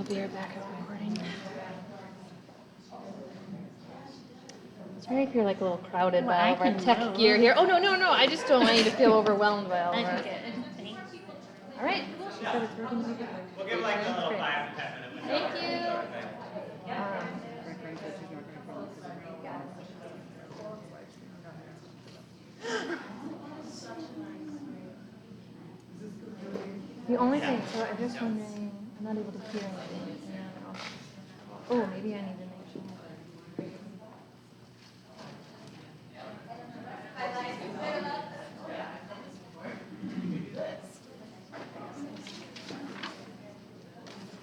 be your backup recording. Sorry if you're like a little crowded by all of our tech gear here. Oh, no, no, no. I just don't want you to feel overwhelmed by all of it. All right. She said it's working perfectly. We'll give like a little 5 to 10 minute window. Thank you. The only thing, so I'm just wondering, I'm not able to hear anything. Oh, maybe I need to make sure.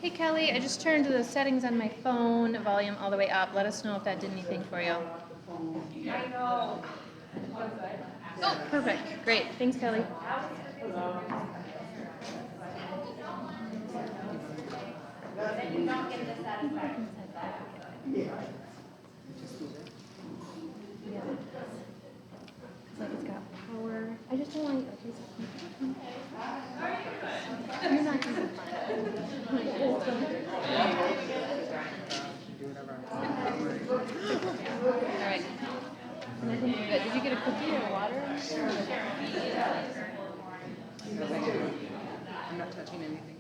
Hey Kelly, I just turned the settings on my phone, volume all the way up. Let us know if that did anything for you. I know. Oh, perfect. Great. Thanks, Kelly. Then you don't get the satisfaction. Yeah. It's like it's got power. I just don't want you. You're not going to be fine. All right. And I think we're good. Did you get a cookie or water? I'm not touching anything.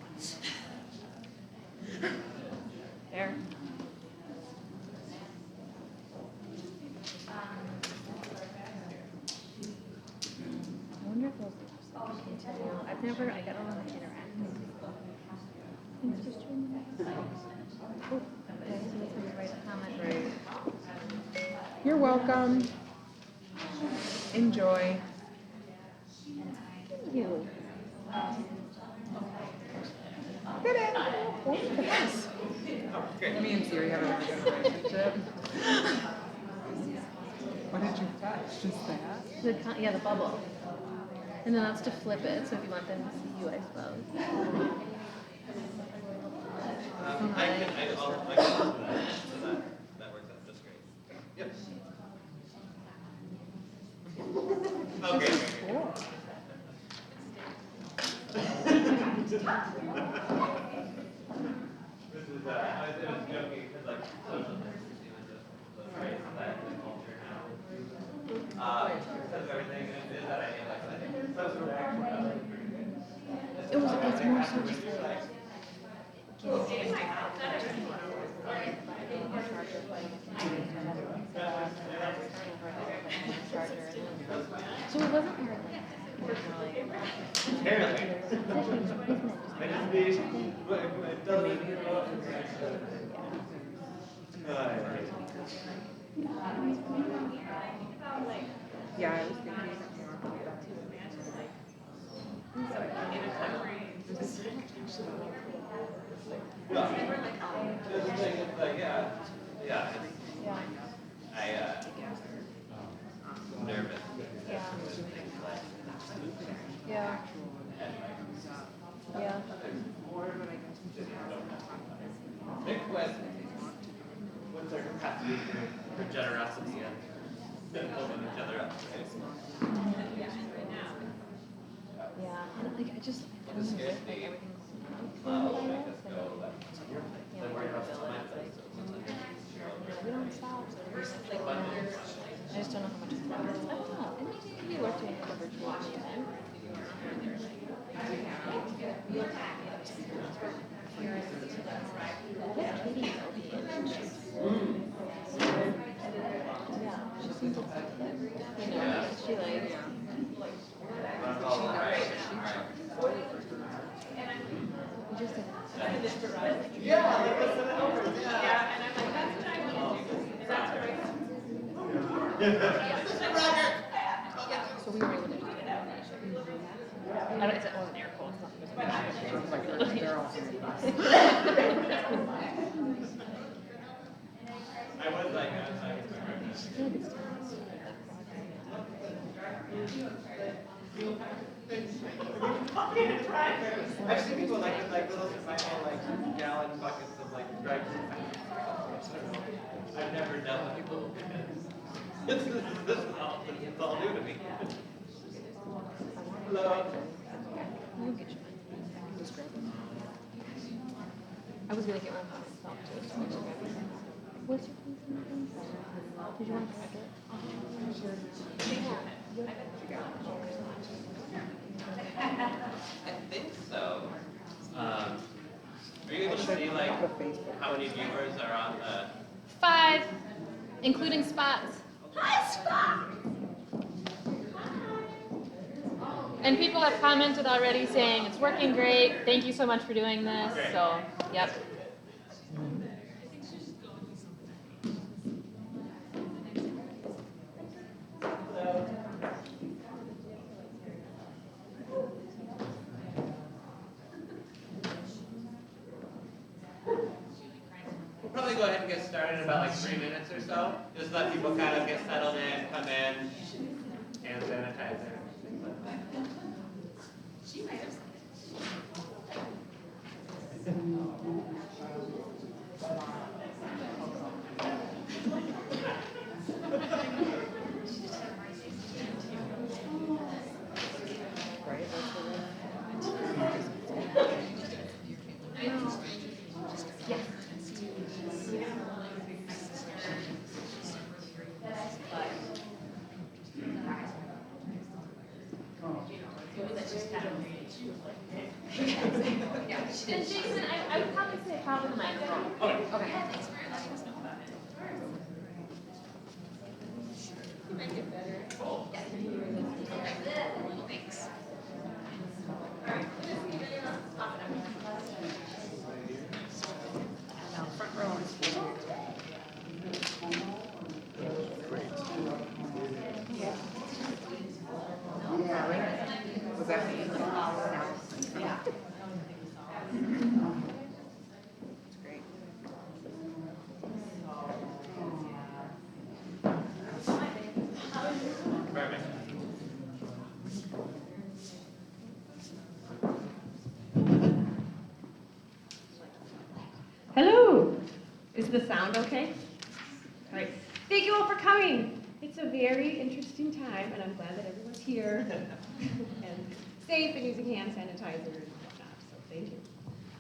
There. I wonder if those continue. I got to want to interact. Thanks for streaming. Oh, okay, so that's going to write a comment. Right. You're welcome. Enjoy. Thank you. Good end. Me and Siri have a really good relationship. What did you touch? Just that? Yeah, the bubble. And then that's to flip it, so if you want them to see you, I suppose. I can so that works out just great. Yep. Okay. Cool. This is, I was joking because like social distancing was the phrase that the culture now. Because of everything it is that idea, like I think social It's more so just like so it wasn't her apparently. I just need, but it doesn't. Yeah, I was thinking more. Well, the thing is like, yeah, I'm nervous. Yeah. Big question. What's our capacity for generosity and building each other up? Yeah. And like I just I don't know like everything Make us go like, then worry about the time. we don't stop. So we're just like I just don't know how much it's worth. I don't know. It may be worth doing a virtual event. Yeah, she seems excited. You know, she like we just did Yeah, like this and over. Yeah, And I'm like, that's Chinese. Is that right? so we were able to do a donation. I don't, it wasn't air quotes. They're all I was like, I've seen people like with like little like gallon buckets of like dried I've never dealt with people. This is all new to me. Hello. We'll get you. I was gonna get one for myself too. What's your place name? Did you want to correct it? I think so. Are you able to see like how many viewers are on the? 5, including spots. Hi, Scott. And people have commented already saying it's working great. Thank you so much for doing this. So, yep. We'll probably go ahead and get started in about like 3 minutes or so. Just let people kind of get settled in, come in, hand sanitizer. Right? That's the And Jason, I would probably say probably the microphone. Okay. Okay. You might get better. Cool. Thanks. now front row is here. Really? Was that me? Yeah. It's great. Perfect. Hello! Is the sound okay? All right. Thank you all for coming. It's a very interesting time, and I'm glad that everyone's here and safe and using hand sanitizer and whatnot, so thank you.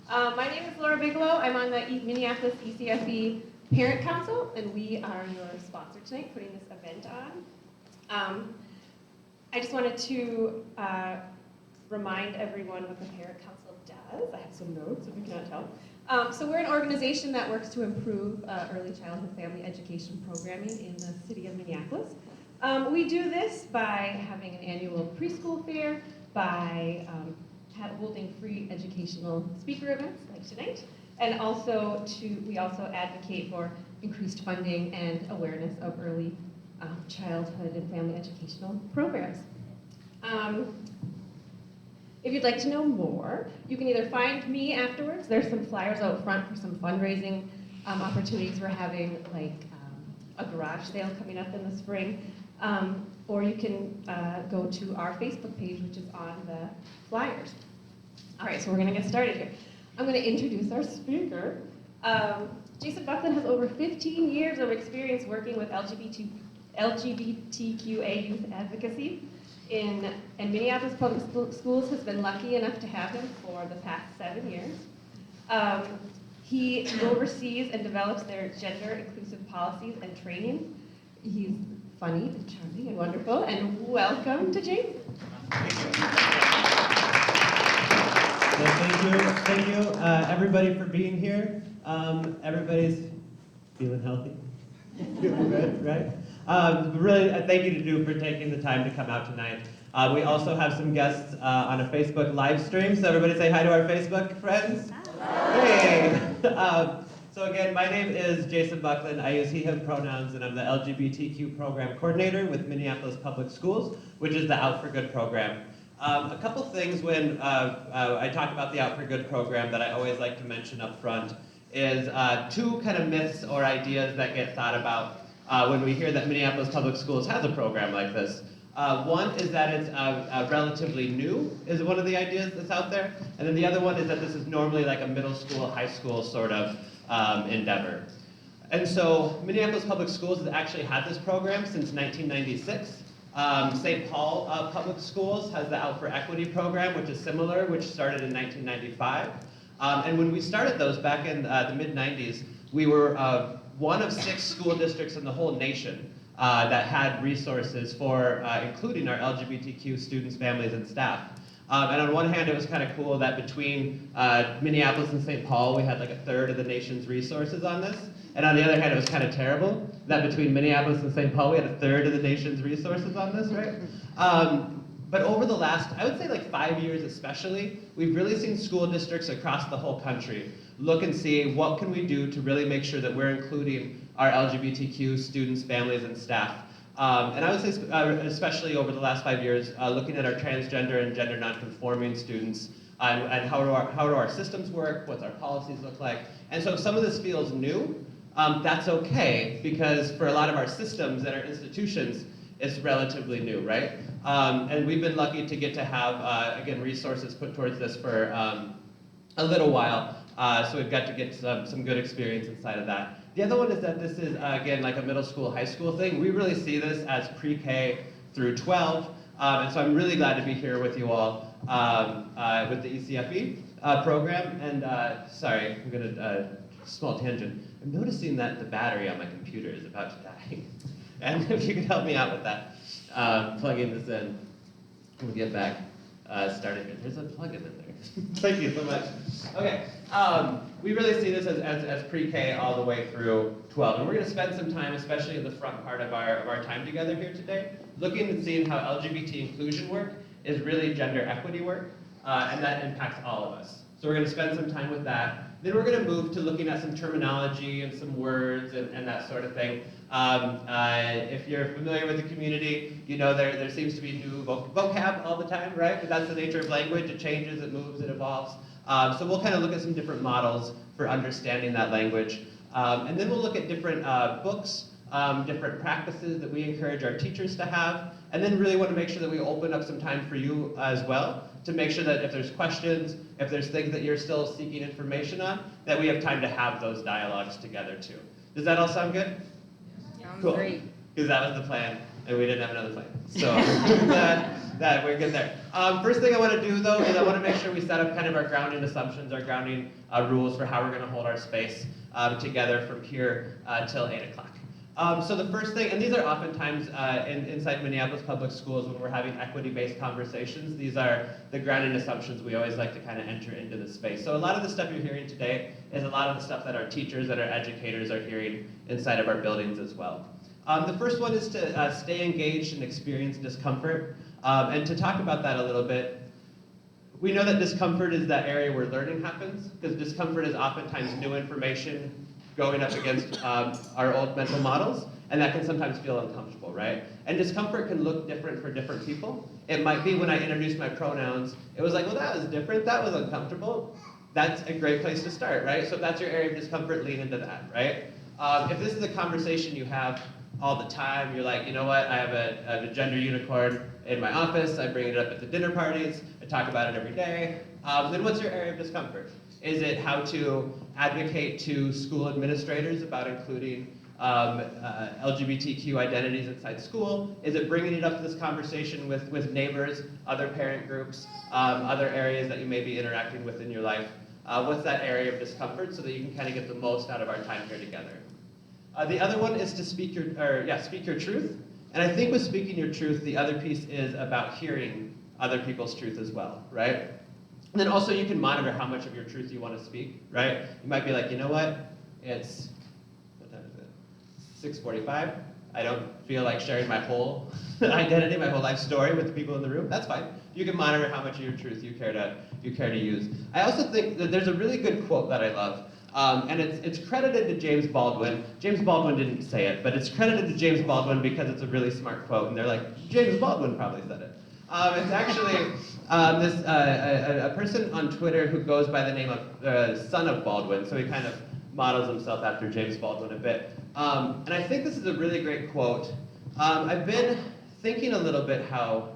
My name is Laura Bigelow. I'm on the Minneapolis ECFE Parent Council, and we are your sponsor tonight, putting this event on. I just wanted to remind everyone what the Parent Council does. I have some notes, if you cannot tell. So we're an organization that works to improve early childhood family education programming in the city of Minneapolis. We do this by having an annual preschool fair, by holding free educational speaker events like tonight, and also we also advocate for increased funding and awareness of early childhood and family educational programs. If you'd like to know more, you can either find me afterwards. There's some flyers out front for some fundraising opportunities. We're having like a garage sale coming up in the spring. Or you can go to our Facebook page, which is on the flyers. All right, so we're gonna get started here. I'm gonna introduce our speaker. Jason Buckland has over 15 years of experience working with LGBTQA youth advocacy. And Minneapolis Public Schools has been lucky enough to have him for the past 7 years. He oversees and develops their gender-inclusive policies and training. He's funny and charming and wonderful, and welcome to Jason. Thank you, everybody for being here. Everybody's feeling healthy, feeling good, right? Really, thank you for taking the time to come out tonight. We also have some guests on a Facebook live stream, so everybody say hi to our Facebook friends. Hey! So again, my name is Jason Buckland. I use he, him pronouns, and I'm the LGBTQ program coordinator with Minneapolis Public Schools, which is the Out for Good program. A couple things when I talk about the Out for Good program that I always like to mention up front is 2 kind of myths or ideas that get thought about when we hear that Minneapolis Public Schools has a program like this. One is that it's relatively new, is one of the ideas that's out there. And then the other one is that this is normally like a middle school, high school sort of endeavor. And so Minneapolis Public Schools has actually had this program since 1996. St. Paul Public Schools has the Out for Equity program, which is similar, which started in 1995. And when we started those back in the mid-90s, we were one of 6 school districts in the whole nation that had resources for including our LGBTQ students, families, and staff. And on one hand, it was kind of cool that between Minneapolis and St. Paul, we had like 1/3 of the nation's resources on this. And on the other hand, it was kind of terrible that between Minneapolis and St. Paul, we had 1/3 of the nation's resources on this, right? But over the last, I would say like 5 years especially, we've really seen school districts across the whole country look and see what can we do to really make sure that we're including our LGBTQ students, families, and staff. And I would say especially over the last 5 years, looking at our transgender and gender nonconforming students, and how do our systems work, what's our policies look like. And so if some of this feels new, that's okay, because for a lot of our systems and our institutions, it's relatively new, right? And we've been lucky to get to have, again, resources put towards this for a little while. So we've got to get some good experience inside of that. The other one is that this is, again, like a middle school, high school thing. We really see this as pre-K through 12. And so I'm really glad to be here with you all with the ECFE program. And sorry, I'm going to, small tangent. I'm noticing that the battery on my computer is about to die. And if you can help me out with that, plugging this in, we'll get back started here. There's a plug-in in there. Thank you so much. Okay, we really see this as pre-K all the way through 12. And we're going to spend some time, especially in the front part of our time together here today, looking and seeing how LGBT inclusion work is really gender equity work, and that impacts all of us. So we're going to spend some time with that. Then we're going to move to looking at some terminology and some words and that sort of thing. If you're familiar with the community, you know there seems to be new vocab all the time, right? But that's the nature of language. It changes, it moves, it evolves. So we'll kind of look at some different models for understanding that language. And then we'll look at different books, different practices that we encourage our teachers to have. And then really want to make sure that we open up some time for you as well, to make sure that if there's questions, if there's things that you're still seeking information on, that we have time to have those dialogues together too. Does that all sound good? Cool. Great. Because that was the plan, and we didn't have another plan. So I'm glad that we're good there. First thing I want to do, though, is I want to make sure we set up kind of our grounding assumptions, our grounding rules for how we're going to hold our space together from here till 8 o'clock. So the first thing, and these are oftentimes inside Minneapolis Public Schools when we're having equity-based conversations, these are the grounding assumptions we always like to kind of enter into the space. So a lot of the stuff you're hearing today is a lot of the stuff that our teachers and our educators are hearing inside of our buildings as well. The first one is to stay engaged and experience discomfort. And to talk about that a little bit, we know that discomfort is that area where learning happens, because discomfort is oftentimes new information going up against our old mental models, and that can sometimes feel uncomfortable, right? And discomfort can look different for different people. It might be when I introduced my pronouns, it was like, well, that was different, that was uncomfortable. That's a great place to start, right? So if that's your area of discomfort, lean into that, right? If this is a conversation you have all the time, you're like, you know what, I have a gender unicorn in my office, I bring it up at the dinner parties, I talk about it every day, then what's your area of discomfort? Is it how to advocate to school administrators about including LGBTQ identities inside school? Is it bringing it up to this conversation with neighbors, other parent groups, other areas that you may be interacting with in your life? What's that area of discomfort so that you can kind of get the most out of our time here together? The other one is to speak your truth. And I think with speaking your truth, the other piece is about hearing other people's truth as well, right? And then also you can monitor how much of your truth you want to speak, right? You might be like, you know what? It's, what time is it? 6:45. I don't feel like sharing my whole identity, my whole life story with the people in the room. That's fine. You can monitor how much of your truth you care to use. I also think that there's a really good quote that I love. And it's credited to James Baldwin. James Baldwin didn't say it, but it's credited to James Baldwin because it's a really smart quote. And they're like, James Baldwin probably said it. It's actually a person on Twitter who goes by the name of Son of Baldwin, so he kind of models himself after James Baldwin a bit. And I think this is a really great quote. I've been thinking a little bit how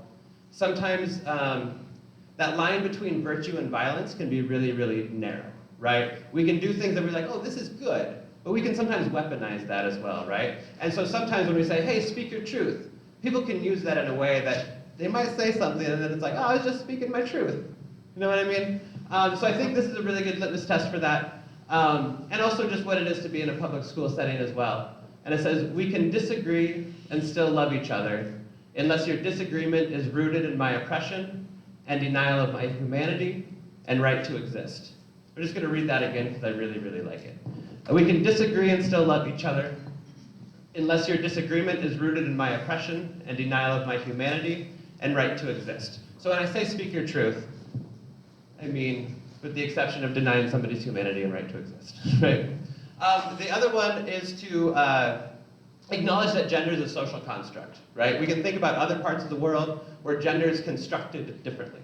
sometimes that line between virtue and violence can be really, really narrow, right? We can do things that we're like, oh, this is good, but we can sometimes weaponize that as well, right? And so sometimes when we say, hey, speak your truth, people can use that in a way that they might say something and then it's like, oh, I was just speaking my truth. You know what I mean? So I think this is a really good litmus test for that. And also just what it is to be in a public school setting as well. And it says, we can disagree and still love each other unless your disagreement is rooted in my oppression and denial of my humanity and right to exist. I'm just gonna read that again because I really, really like it. We can disagree and still love each other unless your disagreement is rooted in my oppression and denial of my humanity and right to exist. So when I say speak your truth, I mean, with the exception of denying somebody's humanity and right to exist, right? The other one is to acknowledge that gender is a social construct, right? We can think about other parts of the world where gender is constructed differently.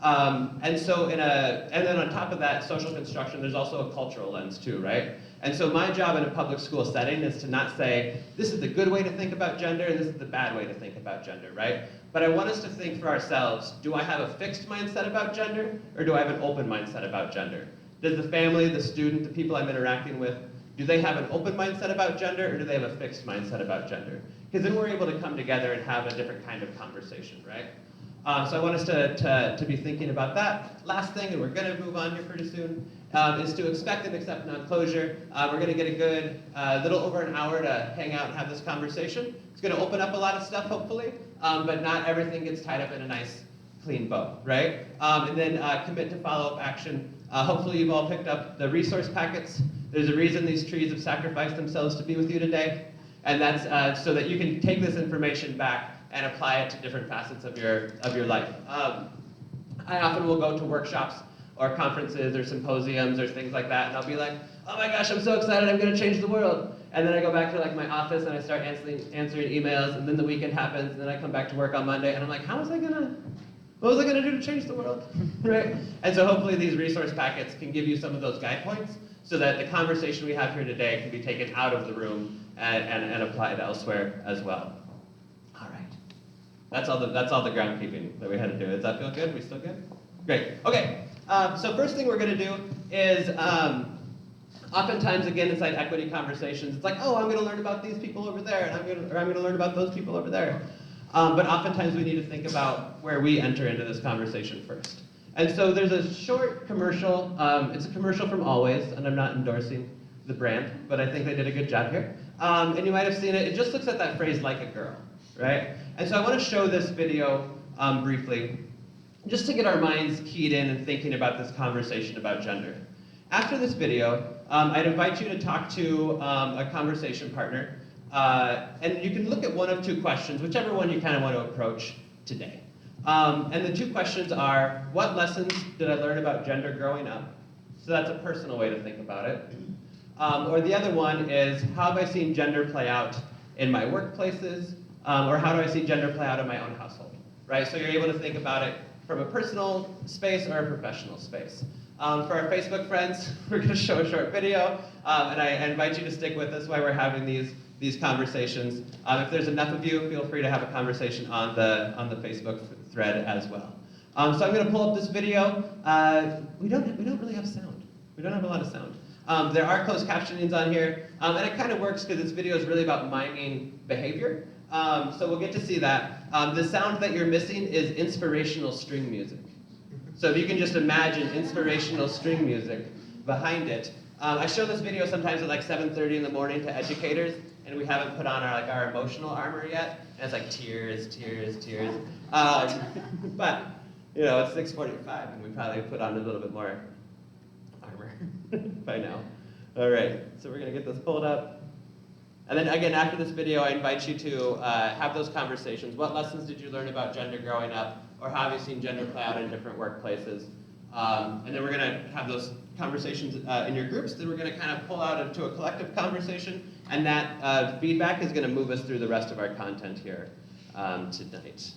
And then on top of that social construction, there's also a cultural lens too, right? And so my job in a public school setting is to not say, this is the good way to think about gender and this is the bad way to think about gender, right? But I want us to think for ourselves, do I have a fixed mindset about gender or do I have an open mindset about gender? Does the family, the student, the people I'm interacting with, do they have an open mindset about gender or do they have a fixed mindset about gender? Because then we're able to come together and have a different kind of conversation, right? So I want us to be thinking about that. Last thing, and we're going to move on here pretty soon, is to expect and accept non-closure. We're going to get a good little over an hour to hang out and have this conversation. It's going to open up a lot of stuff, hopefully, but not everything gets tied up in a nice, clean bow, right? And then commit to follow-up action. Hopefully you've all picked up the resource packets. There's a reason these trees have sacrificed themselves to be with you today, and that's so that you can take this information back and apply it to different facets of your life. I often will go to workshops or conferences or symposiums or things like that, and I'll be like, oh my gosh, I'm so excited, I'm gonna change the world. And then I go back to like my office and I start answering emails, and then the weekend happens, and then I come back to work on Monday, and I'm like, what was I gonna do to change the world, right? And so hopefully these resource packets can give you some of those guide points so that the conversation we have here today can be taken out of the room and applied elsewhere as well. All right. That's all the groundkeeping that we had to do. Does that feel good? We still good? Great. Okay. So first thing we're going to do is, oftentimes, again, inside equity conversations, it's like, oh, I'm going to learn about these people over there, and I'm going to learn about those people over there. But oftentimes we need to think about where we enter into this conversation first. And so there's a short commercial. It's a commercial from Always, and I'm not endorsing the brand, but I think they did a good job here. And you might have seen it. It just looks at that phrase, like a girl, right? And so I want to show this video briefly, just to get our minds keyed in and thinking about this conversation about gender. After this video, I'd invite you to talk to a conversation partner, and you can look at one of two questions, whichever one you kind of want to approach today. And the two questions are, what lessons did I learn about gender growing up? So that's a personal way to think about it. Or the other one is, how have I seen gender play out in my workplaces? Or how do I see gender play out in my own household? Right? So you're able to think about it from a personal space or a professional space. For our Facebook friends, we're going to show a short video, and I invite you to stick with us while we're having these conversations. If there's enough of you, feel free to have a conversation on the Facebook thread as well. So I'm going to pull up this video. We don't really have sound. We don't have a lot of sound. There are closed captionings on here, and it kind of works because this video is really about miming behavior. So we'll get to see that. The sound that you're missing is inspirational string music. So if you can just imagine inspirational string music behind it. I show this video sometimes at like 7:30 in the morning to educators, and we haven't put on our emotional armor yet. And it's like tears, tears, tears. But it's 6:45, and we probably put on a little bit more armor by now. All right, so we're gonna get this pulled up. And then again, after this video, I invite you to have those conversations. What lessons did you learn about gender growing up? Or how have you seen gender play out in different workplaces? And then we're gonna have those conversations in your groups. Then we're gonna kind of pull out into a collective conversation. And that feedback is gonna move us through the rest of our content here tonight.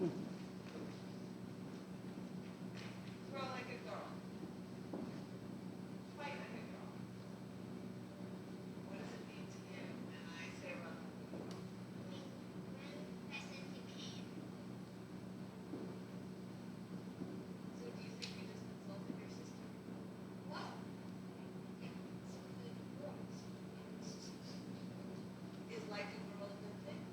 Grow like a girl. Fight like a girl. What does it mean to you? And I say, well, Best as you can. so do you think you just insulted your sister? Wow. Yeah, some good girls. Is like a girl a good thing?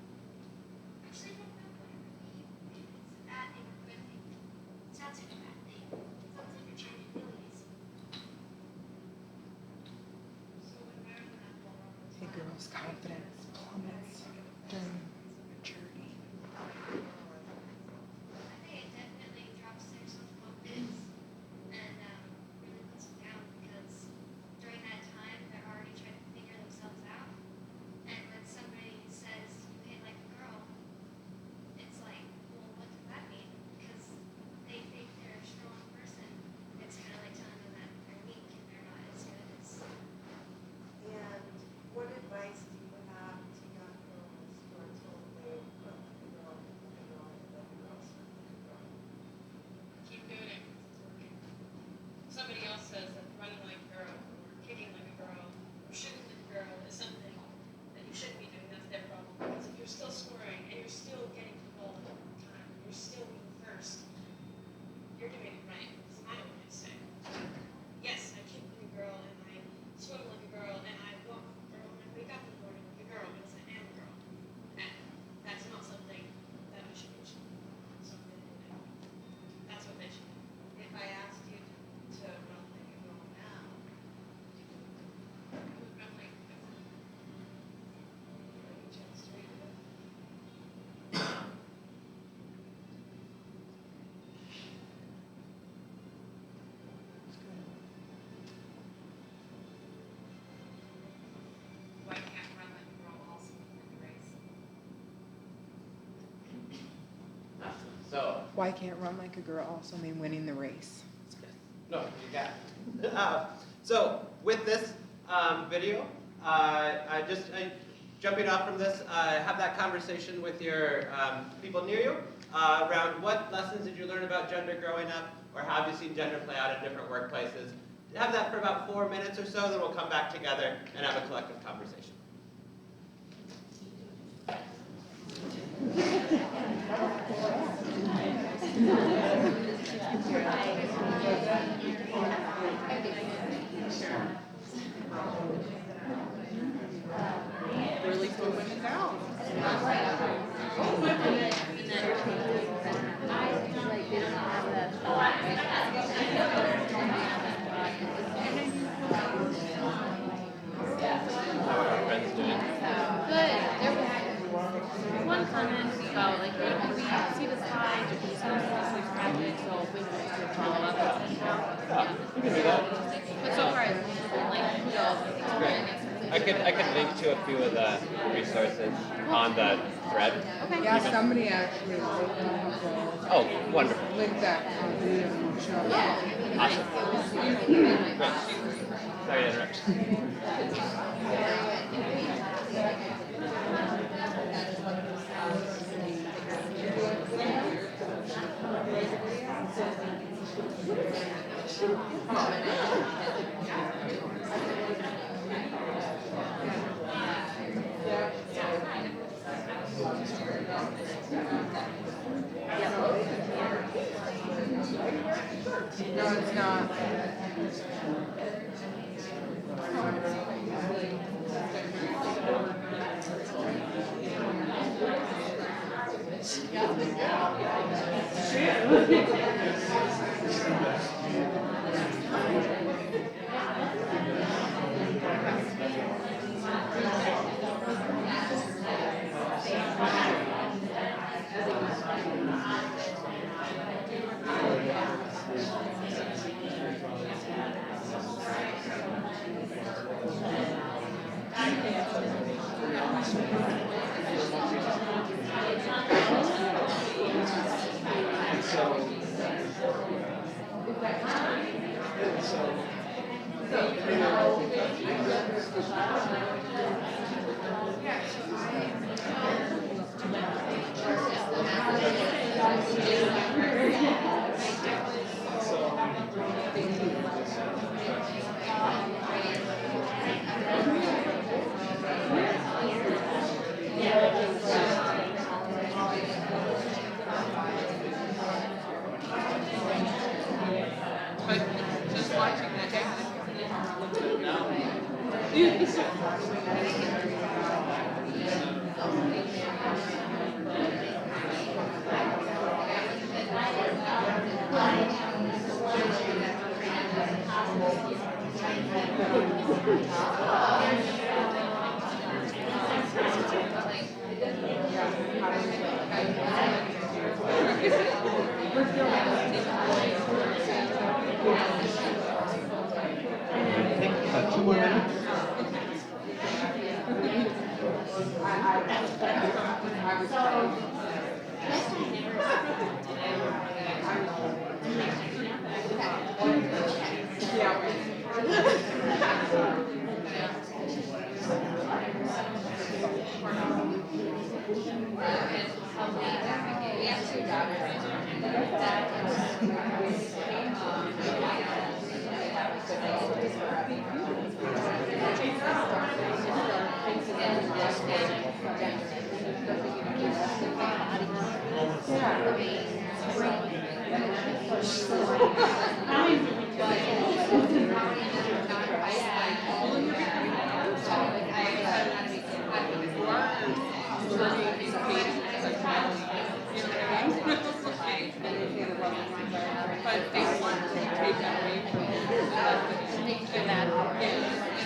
Actually, I don't know whatever if it's a bad thing or a good thing. It sounds like a bad thing. It sounds like you're trying to humiliate someone. So when Marilyn and Paul were A girl's confidence plummets during maturity. I think it definitely drops their self-confidence and really puts them down because during that time they're already trying to figure themselves out. And when somebody says you hit like a girl, it's like, well, what does that mean? Because they think they're a strong person. It's kind of like telling them that they're weak and they're not as good as. And what advice do you have to young girls who are told they grow like a girl, that girls like a girl? Keep doing it 'cause it's working. Somebody else says that running like a girl, or kicking like a girl, or shooting like a girl is something that you shouldn't be doing. That's their problem. Because if you're still scoring and you're still getting the ball all the time, you're still being first, you're doing it right. Doesn't matter what I say. Yes, I kick like a girl and I swim like a girl and I walk like a girl and I wake up in the morning like a girl because I am a girl. And that's not something that I should teach them. Something they do. That's what they should do. If I asked you to run like a girl now, you would run like a girl. Give you a chance to read it. Why can't run like a girl also win the race? So, Why can't run like a girl also mean winning the race? no, you got it. So, with this video, jumping off from this, have that conversation with your people near you around what lessons did you learn about gender growing up, or how have you seen gender play out in different workplaces. Have that for about 4 minutes or so, then we'll come back together and have a collective conversation. Really threw women down. How are our friends doing? Good. There was one comment about like, hey, can we see the slides or can you send us the graphic so we can follow up? Yeah, you can do that. But so far, it's like kudos. I could link to a few of the resources on the thread. Okay. Yeah, somebody actually looked up the Oh, wonderful. link that video show. Awesome. Great. Sorry to interrupt. No, it's not. I think about 2 more minutes.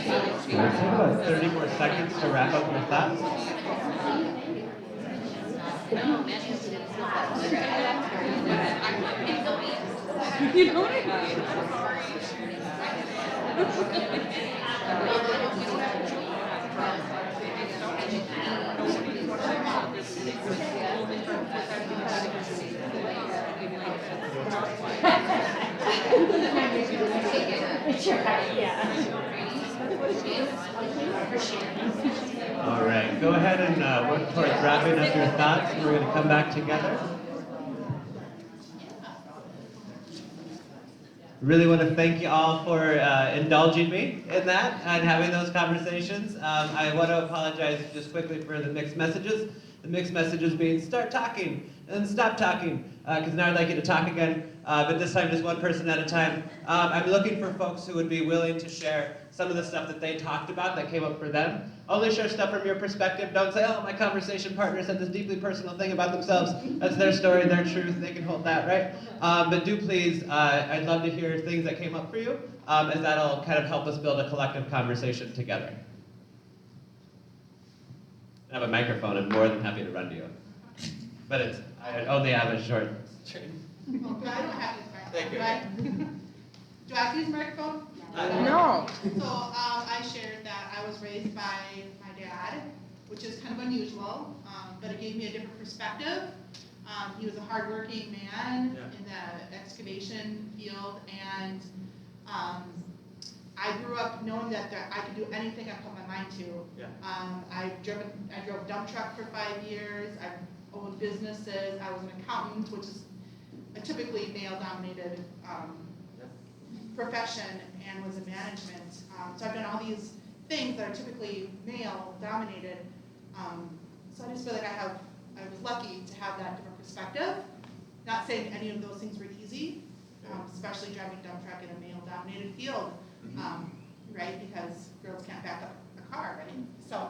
Let's take about 30 more seconds to wrap up your thoughts. You know what I All right, go ahead and work towards wrapping up your thoughts, and we're going to come back together. Really want to thank you all for indulging me in that and having those conversations. I want to apologize just quickly for the mixed messages. The mixed messages being start talking and then stop talking, because now I'd like you to talk again, but this time just one person at a time. I'm looking for folks who would be willing to share some of the stuff that they talked about that came up for them. Only share stuff from your perspective. Don't say, oh, my conversation partner said this deeply personal thing about themselves. That's their story, their truth. They can hold that, right? But do please, I'd love to hear things that came up for you, as that'll kind of help us build a collective conversation together. I have a microphone. I'm more than happy to run to you. But I only have a short string. Okay, I don't have this Thank microphone, you. right? Do I have to use a microphone? No. So I shared that I was raised by my dad, which is kind of unusual, but it gave me a different perspective. He was a hardworking man in the excavation field, and I grew up knowing that I could do anything I put my mind to. Yeah. I drove a dump truck for 5 years. I owned businesses. I was an accountant, which is a typically male-dominated profession, and was in management. So I've done all these things that are typically male-dominated. So I just feel like I was lucky to have that different perspective. Not saying any of those things were easy, especially driving a dump truck in a male-dominated field, right? Because girls can't back up a car, right? So,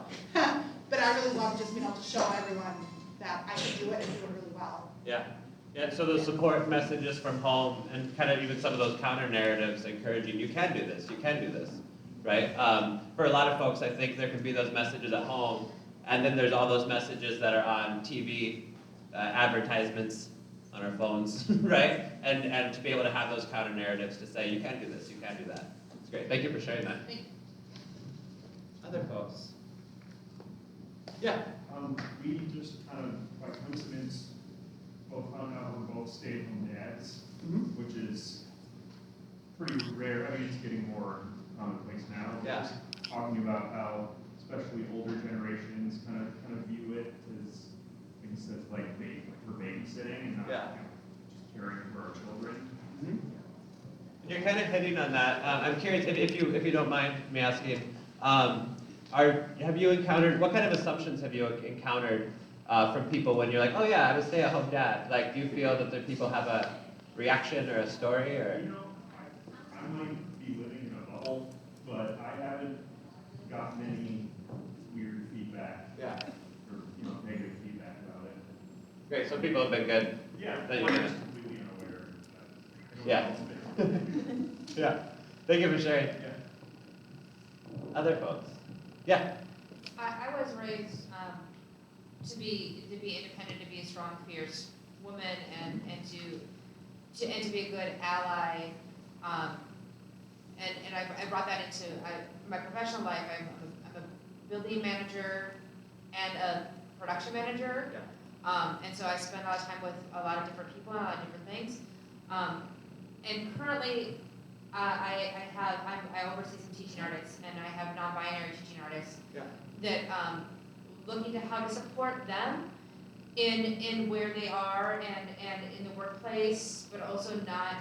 but I really love just being able to show everyone that I can do it and do it really well. Yeah. Yeah, so those support messages from home and kind of even some of those counter narratives encouraging, you can do this, right? For a lot of folks, I think there can be those messages at home, and then there's all those messages that are on TV, advertisements on our phones, right? And to be able to have those counter narratives to say, you can do this, you can do that. It's great. Thank you for sharing that. Thank you. Other folks? Yeah. We just kind of, by coincidence, both found out we're both stay-at-home dads, which is pretty rare. I mean, it's getting more commonplace now. Yeah. Just talking about how, especially older generations, kind of view it as things that's like for babysitting and not just caring for our children. You're kind of hitting on that. I'm curious if you don't mind me asking. Have you encountered, what kind of assumptions have you encountered from people when you're like, oh yeah, I'm a stay-at-home dad? Like, do you feel that the people have a reaction or a story, or? You know, I might be living in a bubble, but I haven't got many Great, so people have been good. Yeah, That you I'm can- just completely unaware. I don't Yeah. know what's been- Yeah. Thank you for sharing. Yeah. Other folks? Yeah. I was raised to be independent, to be a strong, fierce woman, and to be a good ally. And I brought that into my professional life. I'm a building manager and a production manager. Yeah. And so I spend a lot of time with a lot of different people and a lot of different things. And currently, I oversee some teaching artists, and I have non-binary teaching artists Yeah. that looking to how to support them in where they are and in the workplace, but also not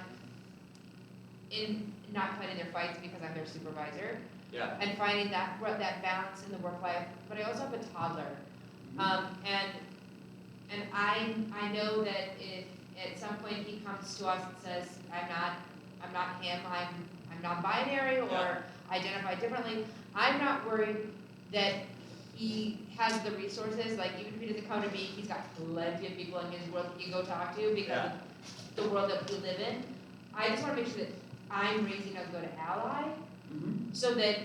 fighting their fights because I'm their supervisor, Yeah. and finding that balance in the work life. But I also have a toddler, and I know that if at some point he comes to us and says, I'm not him, I'm non-binary or Yeah. identify differently, I'm not worried that he has the resources, like even if he doesn't come to me, he's got plenty of people in his world he can go talk to because Yeah. of the world that we live in. I just want to make sure that I'm raising a good ally, so that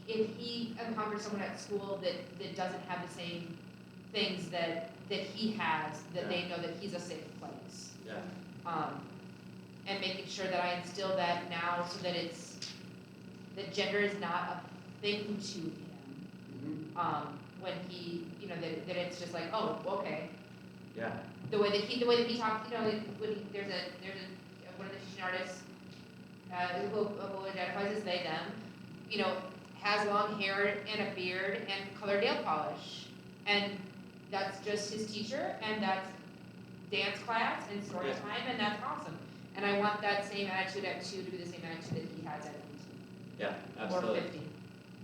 if he encounters someone at school that doesn't have the same things that he has, that they know that he's a safe place. Yeah. And making sure that I instill that now so that that gender is not a thing to him. When he, that it's just like, oh, okay. Yeah. The way that he talks, like when there's one of the teaching artists who identifies as they, them, has long hair and a beard and colored nail polish. And that's just his teacher, and that's dance class and story Yeah. time, and that's awesome. And I want that same attitude at 2 to be the same attitude that he has at 18. Yeah, Or absolutely. 15.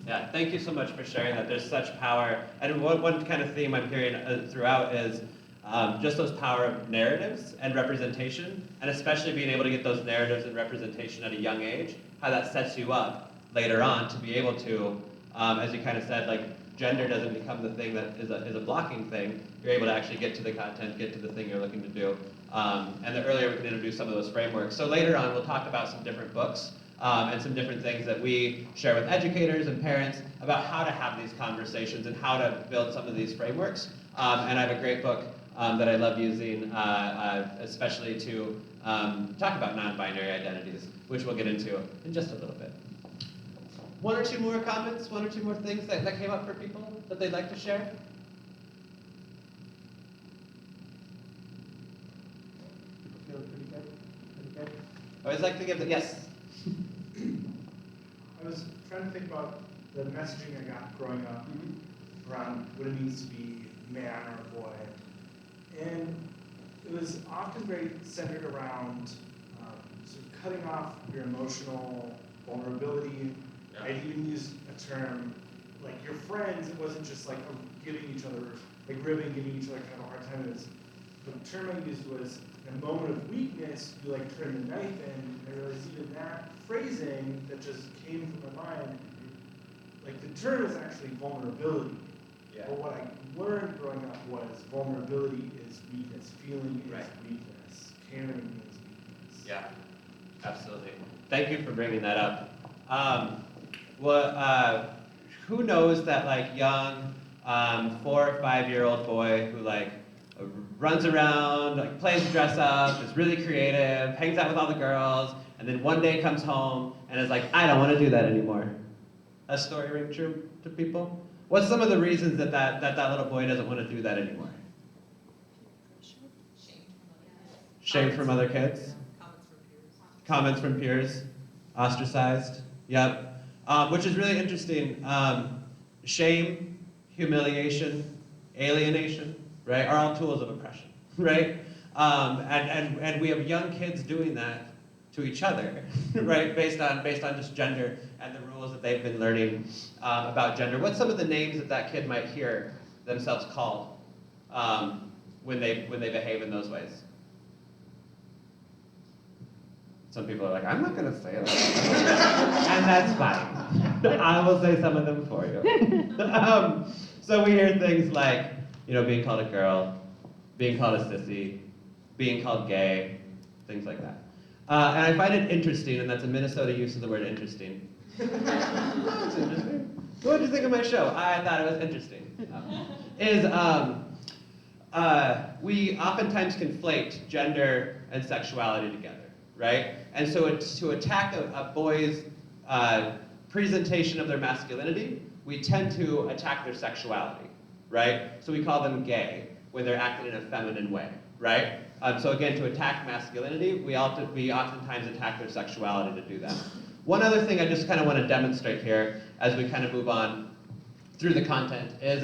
Yeah, thank you so much for sharing that. There's such power. And one kind of theme I'm hearing throughout is just those power of narratives and representation, and especially being able to get those narratives and representation at a young age, how that sets you up later on to be able to, as you kind of said, like gender doesn't become the thing that is a blocking thing. You're able to actually get to the content, get to the thing you're looking to do. And then earlier we can introduce some of those frameworks. So later on we'll talk about some different books and some different things that we share with educators and parents about how to have these conversations and how to build some of these frameworks. And I have a great book that I love using, especially to talk about non-binary identities, which we'll get into in just a little bit. One or two more comments, one or two more things that came up for people that they'd like to share? People feeling pretty good? Pretty good? I always like to give the, yes? I was trying to think about the messaging I got growing up around what it means to be a man or a boy. And it was often very centered around sort of cutting off your emotional vulnerability. Yeah. I'd even use a term like your friends. It wasn't just like giving each other, like ribbing, giving each other kind of a hard time. It was, the term I used was in a moment of weakness, you like turn the knife in. And I realized even that phrasing that just came from my mind, like the term is actually vulnerability. Yeah. But what I learned growing up was vulnerability is weakness, feeling is Right. weakness, caring is weakness. Yeah, absolutely. Thank you for bringing that up. Who knows that like young 4 or 5-year-old boy who like runs around, like plays dress up, is really creative, hangs out with all the girls, and then one day comes home and is like, I don't want to do that anymore. A story ring true to people? What's some of the reasons that little boy doesn't want to do that anymore? Shame from other kids? Comments from peers. Ostracized. Yep. Which is really interesting. Shame, humiliation, alienation, right, are all tools of oppression, right? And we have young kids doing that to each other, right, based on just gender and the rules that they've been learning about gender. What's some of the names that kid might hear themselves called when they behave in those ways? Some people are like, I'm not going to say it. And that's fine. I will say some of them for you. So we hear things like, being called a girl, being called a sissy, being called gay, things like that. And I find it interesting, and that's a Minnesota use of the word interesting. That's interesting. So what did you think of my show? I thought it was interesting. We oftentimes conflate gender and sexuality together, right? And so it's to attack a boy's presentation of their masculinity, we tend to attack their sexuality, right? So we call them gay when they're acting in a feminine way, right? So again, to attack masculinity, we oftentimes attack their sexuality to do that. One other thing I just kind of want to demonstrate here as we kind of move on through the content is,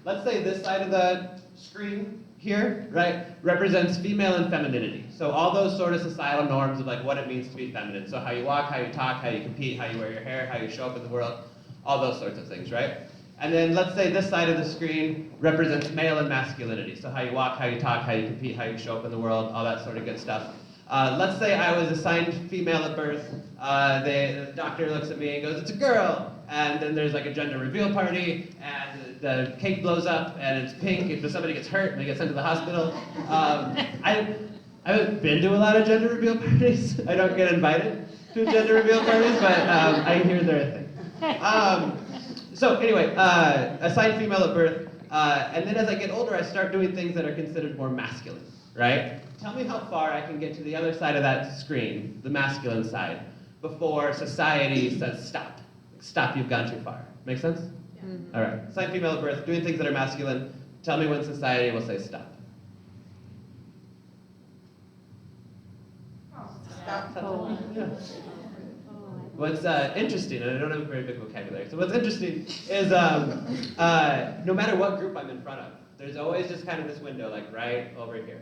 let's say this side of the screen here, right, represents female and femininity. So all those sort of societal norms of like what it means to be feminine. So how you walk, how you talk, how you compete, how you wear your hair, how you show up in the world, all those sorts of things, right? And then let's say this side of the screen represents male and masculinity. So how you walk, how you talk, how you compete, how you show up in the world, all that sort of good stuff. Let's say I was assigned female at birth. The doctor looks at me and goes, "It's a girl." And then there's like a gender reveal party, and the cake blows up, and it's pink, and somebody gets hurt, and they get sent to the hospital. I haven't been to a lot of gender reveal parties. I don't get invited to gender reveal parties, but I hear they're a thing. So anyway, assigned female at birth, and then as I get older, I start doing things that are considered more masculine, right? Tell me how far I can get to the other side of that screen, the masculine side, before society says stop. Stop, you've gone too far. Make sense? Yeah. Mm-hmm. All right, assigned female at birth, doing things that are masculine. Tell me when society will say stop. Stop. Yeah. What's interesting, and I don't have a very big vocabulary, so what's interesting is no matter what group I'm in front of, there's always just kind of this window, like right over here.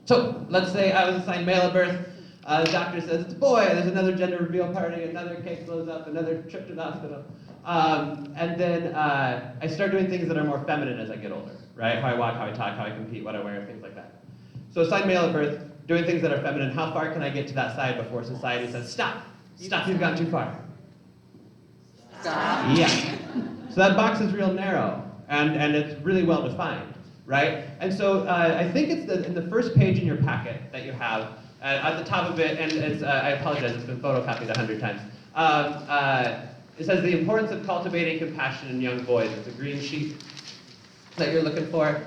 So let's say I was assigned male at birth. The doctor says, "It's a boy," there's another gender reveal party, another cake blows up, another trip to the hospital. And then I start doing things that are more feminine as I get older, right? How I walk, how I talk, how I compete, what I wear, things like that. So assigned male at birth, doing things that are feminine, how far can I get to that side before society says, stop, stop, you've gone too far? Stop. Yeah. So that box is real narrow, and it's really well defined, right? And so I think it's in the first page in your packet that you have, at the top of it, and it's, I apologize, it's been photocopied 100 times. It says the importance of cultivating compassion in young boys. It's a green sheet that you're looking for.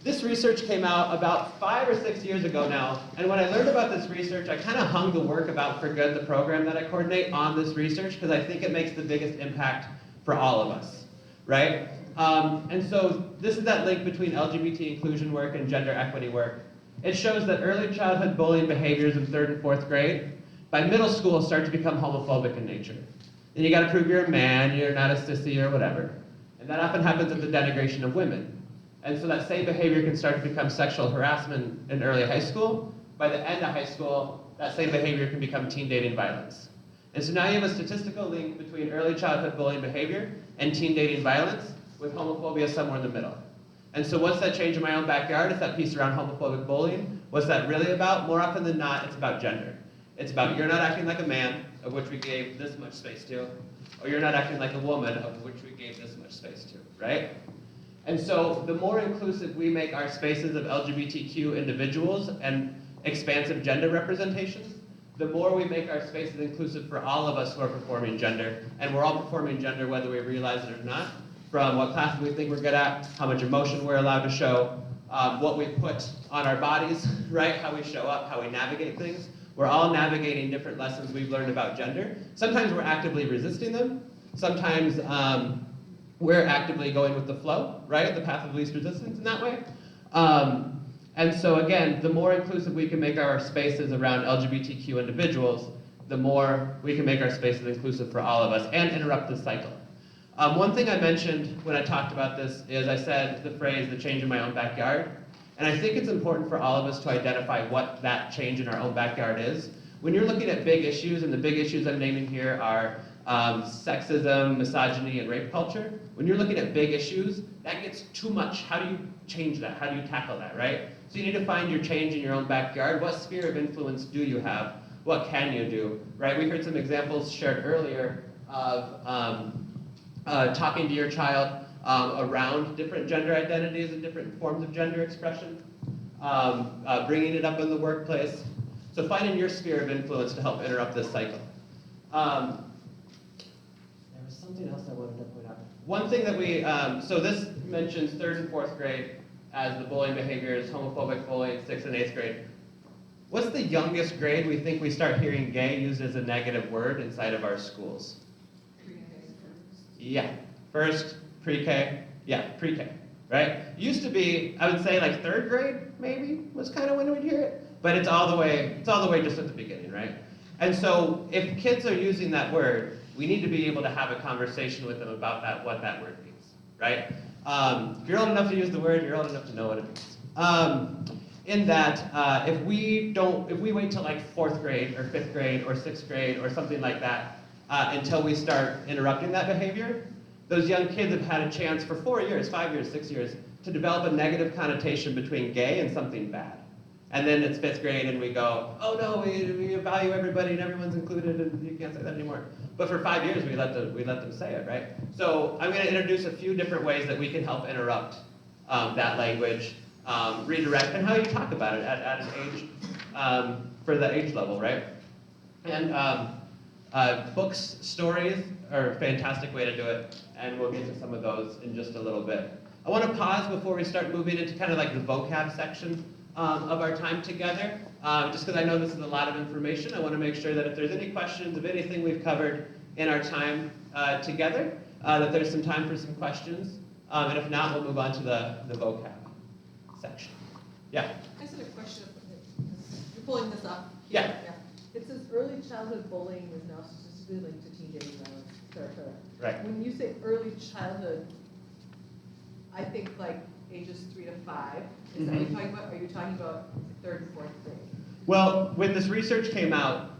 This research came out about 5 or 6 years ago now, and when I learned about this research, I kind of hung the work about For Good, the program that I coordinate, on this research, because I think it makes the biggest impact for all of us, right? And so this is that link between LGBT inclusion work and gender equity work. It shows that early childhood bullying behaviors in 3rd and 4th grade, by middle school, start to become homophobic in nature. And you gotta prove you're a man, you're not a sissy or whatever. And that often happens at the denigration of women. And so that same behavior can start to become sexual harassment in early high school. By the end of high school, that same behavior can become teen dating violence. And so now you have a statistical link between early childhood bullying behavior and teen dating violence, with homophobia somewhere in the middle. And so what's that change in my own backyard? It's that piece around homophobic bullying. What's that really about? More often than not, it's about gender. It's about you're not acting like a man, of which we gave this much space to, or you're not acting like a woman, of which we gave this much space to, right? And so the more inclusive we make our spaces of LGBTQ individuals and expansive gender representations, the more we make our spaces inclusive for all of us who are performing gender. And we're all performing gender whether we realize it or not, from what classes we think we're good at, how much emotion we're allowed to show, what we put on our bodies, right? How we show up, how we navigate things. We're all navigating different lessons we've learned about gender. Sometimes we're actively resisting them. Sometimes we're actively going with the flow, right? The path of least resistance in that way. And so again, the more inclusive we can make our spaces around LGBTQ individuals, the more we can make our spaces inclusive for all of us and interrupt the cycle. One thing I mentioned when I talked about this is I said the phrase, the change in my own backyard. And I think it's important for all of us to identify what that change in our own backyard is. When you're looking at big issues, and the big issues I'm naming here are sexism, misogyny, and rape culture. When you're looking at big issues, that gets too much. How do you change that? How do you tackle that, right? So you need to find your change in your own backyard. What sphere of influence do you have? What can you do, right? We heard some examples shared earlier of talking to your child around different gender identities and different forms of gender expression, bringing it up in the workplace. So finding your sphere of influence to help interrupt this cycle. There was something else I wanted to point out. One thing that we, so this mentions 3rd and 4th grade as the bullying behaviors, homophobic bullying, 6th and 8th grade. What's the youngest grade we think we start hearing gay used as a negative word inside of our schools? Yeah, first, pre-K, yeah, pre-K, right? Used to be, I would say like 3rd grade maybe was kind of when we'd hear it, but it's all the way just at the beginning, right? And so if kids are using that word, we need to be able to have a conversation with them about that, what that word means, right? If you're old enough to use the word, you're old enough to know what it means. In that, if we wait till like 4th grade or 5th grade or 6th grade or something like that until we start interrupting that behavior, those young kids have had a chance for 4 years, 5 years, 6 years to develop a negative connotation between gay and something bad. And then it's 5th grade and we go, oh no, we value everybody and everyone's included and you can't say that anymore. But for 5 years we let them say it, right? So I'm going to introduce a few different ways that we can help interrupt that language, redirect, and how you talk about it at an age, for the age level, right? And books, stories are a fantastic way to do it, and we'll get to some of those in just a little bit. I want to pause before we start moving into kind of like the vocab section of our time together, just because I know this is a lot of information. I want to make sure that if there's any questions of anything we've covered in our time together, that there's some time for some questions, and if not, we'll move on to the vocab section. Yeah? I just had a question. You're pulling this up. Yeah. It says early childhood bullying is now statistically linked to teen dating violence. Correct. Right. When you say early childhood, I think like ages 3 to 5. Is that what you're talking about? Are you talking about 3rd and 4th grade? Well, when this research came out,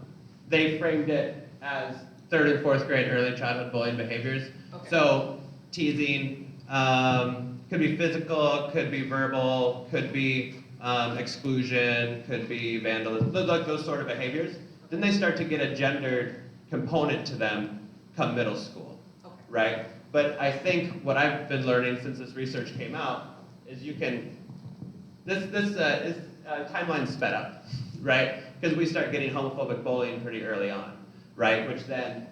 they framed it as 3rd and 4th grade early childhood bullying behaviors. Okay. So teasing, could be physical, could be verbal, could be exclusion, could be vandalism, like those sort of behaviors. Then they start to get a gendered component to them come middle school, right? But I think what I've been learning since this research came out is you can, this timeline sped up, right? Because we start getting homophobic bullying pretty early on, right? Which then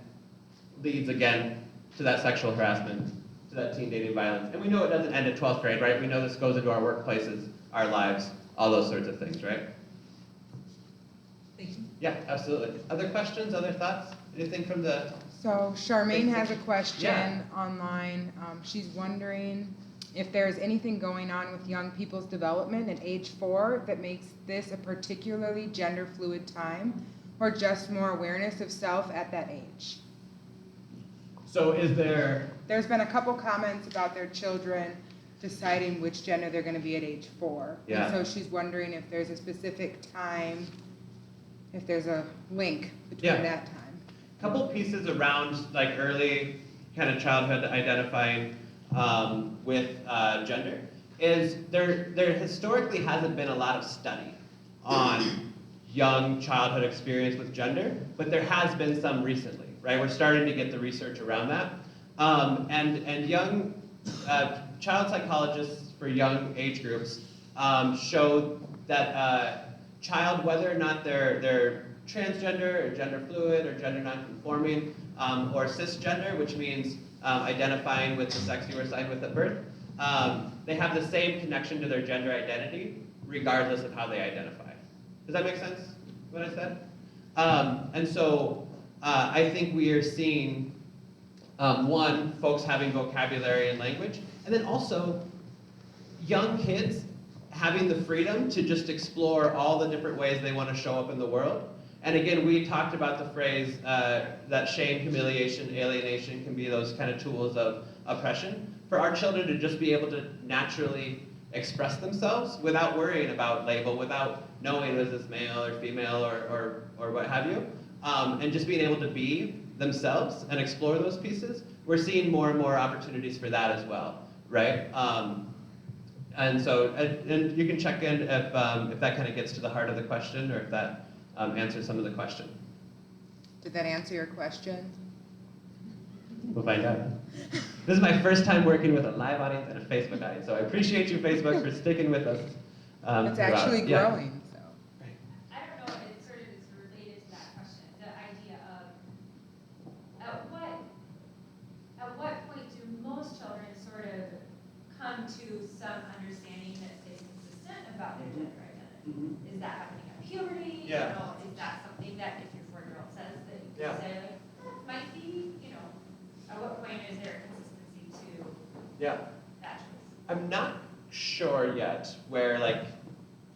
leads again to that sexual harassment, to that teen dating violence. And we know it doesn't end at 12th grade, right? We know this goes into our workplaces, our lives, all those sorts of things, right? Thank you. Yeah, absolutely. Other questions, other thoughts? Anything from the... So Charmaine has a question Yeah. online. She's wondering if there's anything going on with young people's development at age 4 that makes this a particularly gender fluid time, or just more awareness of self at that age. So is there... There's been a couple comments about their children deciding which gender they're going to be at age 4. Yeah. And so she's wondering if there's a specific time, if there's a link between Yeah. that time. Couple pieces around like early kind of childhood identifying with gender is there historically hasn't been a lot of study on young childhood experience with gender, but there has been some recently, right? We're starting to get the research around that. And young child psychologists for young age groups show that child, whether or not they're transgender or gender fluid or gender nonconforming or cisgender, which means identifying with the sex you were assigned with at birth, they have the same connection to their gender identity regardless of how they identify. Does that make sense, what I said? And so I think we are seeing, one, folks having vocabulary and language, and then also young kids having the freedom to just explore all the different ways they want to show up in the world. And again, we talked about the phrase that shame, humiliation, alienation can be those kind of tools of oppression. For our children to just be able to naturally express themselves without worrying about label, without knowing is this male or female or what have you, and just being able to be themselves and explore those pieces, we're seeing more and more opportunities for that as well, right? And so, and you can check in if that kind of gets to the heart of the question or if that answers some of the question. Did that answer your question? We'll find out. This is my first time working with a live audience and a Facebook audience, so I appreciate you, Facebook, for sticking with us. It's throughout. actually Yeah. growing, so. I don't know, it sort of is related to that question, the idea of, at what point do most children sort of come to some understanding that stays consistent about their gender identity? Is that happening at puberty? Yeah. You know, is that something that if your 4-year-old says that you Yeah. can say like, oh, it might be, you know, at what point is there a consistency to Yeah. that choice? I'm not sure yet where like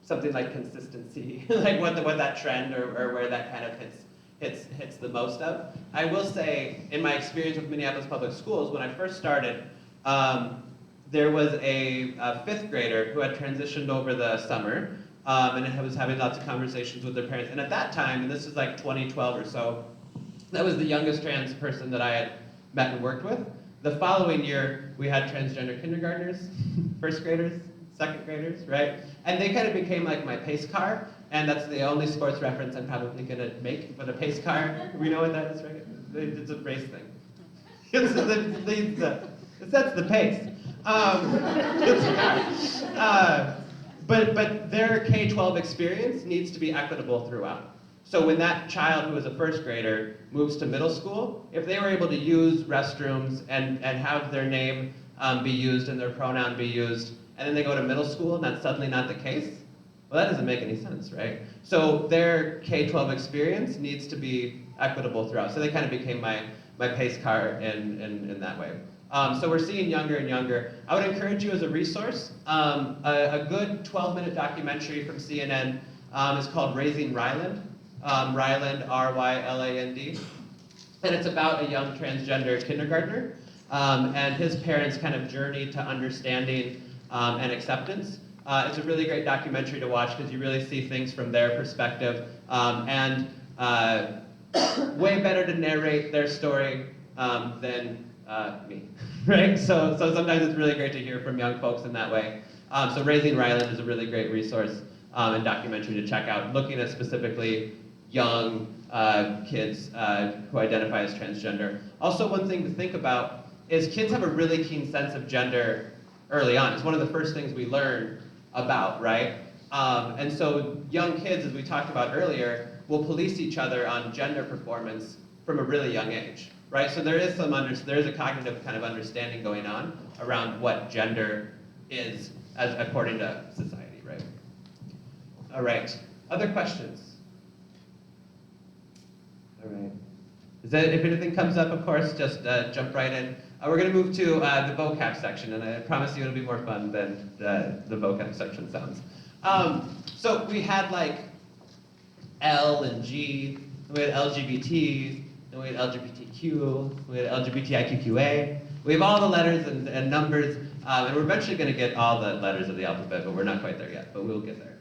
something like consistency, like what that trend or where that kind of hits the most of. I will say, in my experience with Minneapolis Public Schools, when I first started, there was a 5th grader who had transitioned over the summer, and was having lots of conversations with their parents. And at that time, and this was like 2012 or so, that was the youngest trans person that I had met and worked with. The following year, we had transgender kindergartners, 1st graders, 2nd graders, right? And they kind of became like my pace car, and that's the only sports reference I'm probably gonna make, but a pace car, we know what that is, right? It's a race thing. It sets the pace. It's a car. But their K-12 experience needs to be equitable throughout. So when that child who is a 1st grader moves to middle school, if they were able to use restrooms and have their name be used and their pronoun be used, and then they go to middle school and that's suddenly not the case, well, that doesn't make any sense, right? So their K-12 experience needs to be equitable throughout. So they kind of became my pace car in that way. So we're seeing younger and younger. I would encourage you as a resource, a good 12-minute documentary from CNN is called Raising Ryland. Ryland, R-Y-L-A-N-D. And it's about a young transgender kindergartner and his parents' kind of journey to understanding and acceptance. It's a really great documentary to watch because you really see things from their perspective, and way better to narrate their story than me, right? So sometimes it's really great to hear from young folks in that way. So Raising Ryland is a really great resource and documentary to check out, looking at specifically young kids who identify as transgender. Also, one thing to think about is kids have a really keen sense of gender early on. It's one of the first things we learn about, right? And so young kids, as we talked about earlier, will police each other on gender performance from a really young age, right? So there is a cognitive kind of understanding going on around what gender is according to society, right? All right, other questions? All right. If anything comes up, of course, just jump right in. We're going to move to the vocab section, and I promise you it'll be more fun than the vocab section sounds. So we had like L and G, and we had LGBT, and we had LGBTQ, we had LGBTIQQA. We have all the letters and numbers, and we're eventually going to get all the letters of the alphabet, but we're not quite there yet, but we'll get there.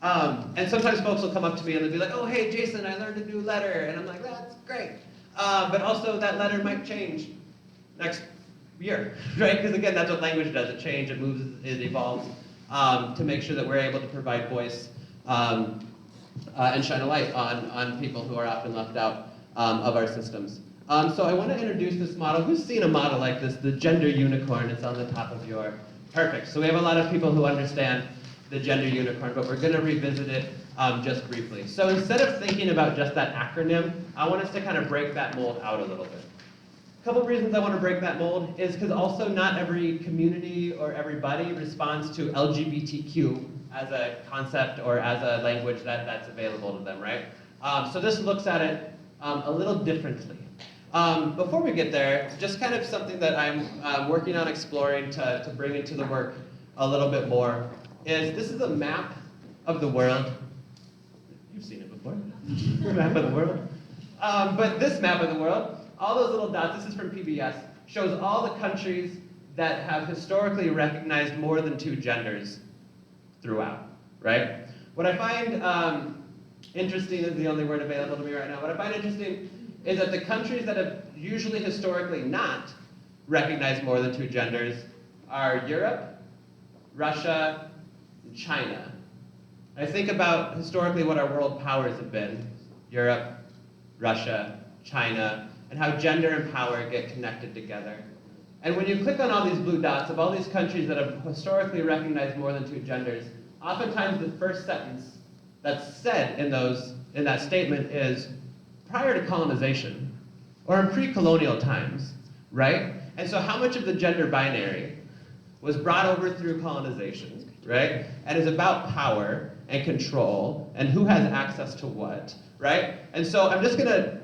And sometimes folks will come up to me and they'll be like, oh, hey, Jason, I learned a new letter. And I'm like, that's great. But also that letter might change next year, right? Because again, that's what language does. It changes, it moves, it evolves to make sure that we're able to provide voice and shine a light on people who are often left out of our systems. So I want to introduce this model. Who's seen a model like this, the gender unicorn? It's on the top of your, perfect. So we have a lot of people who understand the gender unicorn, but we're going to revisit it just briefly. So instead of thinking about just that acronym, I want us to kind of break that mold out a little bit. A couple of reasons I want to break that mold is because also not every community or everybody responds to LGBTQ as a concept or as a language that's available to them, right? So this looks at it a little differently. Before we get there, just kind of something that I'm working on exploring to bring into the work a little bit more is this is a map of the world. You've seen it before, map of the world. But this map of the world, all those little dots, this is from PBS, shows all the countries that have historically recognized more than 2 genders throughout, right? What I find interesting is the only word available to me right now. What I find interesting is that the countries that have usually historically not recognized more than 2 genders are Europe, Russia, and China. I think about historically what our world powers have been, Europe, Russia, China, and how gender and power get connected together. And when you click on all these blue dots of all these countries that have historically recognized more than 2 genders, oftentimes the first sentence that's said in that statement is prior to colonization or in pre-colonial times, right? And so how much of the gender binary was brought over through colonization, right? And is about power and control and who has access to what, right? And so I'm just gonna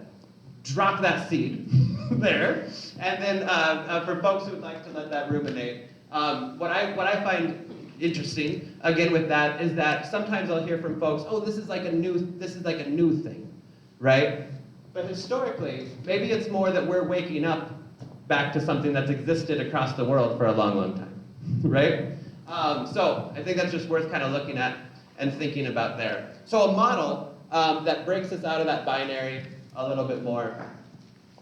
drop that seed there, and then for folks who would like to let that ruminate, what I find interesting again with that is that sometimes I'll hear from folks, oh, this is like a new thing, right? But historically, maybe it's more that we're waking up back to something that's existed across the world for a long, long time, right? So I think that's just worth kind of looking at and thinking about there. So a model that breaks us out of that binary a little bit more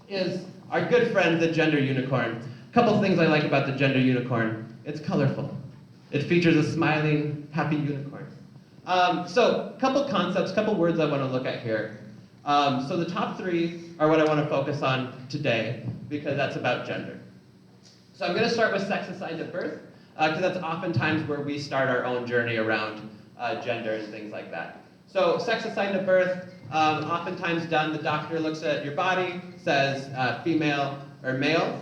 is our good friend, the gender unicorn. A couple things I like about the gender unicorn. It's colorful. It features a smiling, happy unicorn. So a couple concepts, couple words I want to look at here. So the top 3 are what I want to focus on today, because that's about gender. So I'm going to start with sex assigned at birth, because that's oftentimes where we start our own journey around gender and things like that. So sex assigned at birth, oftentimes done, the doctor looks at your body, says female or male.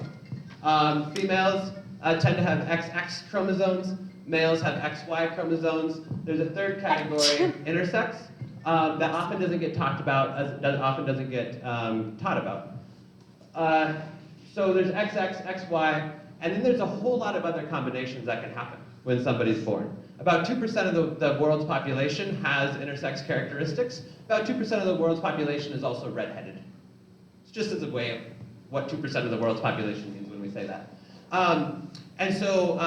Females tend to have XX chromosomes, males have XY chromosomes. There's a third category, intersex, that often doesn't get talked about, often doesn't get taught about. So there's XX, XY, and then there's a whole lot of other combinations that can happen when somebody's born. About 2% of the world's population has intersex characteristics. About 2% of the world's population is also redheaded. It's just as a way of what 2% of the world's population means when we say that. And so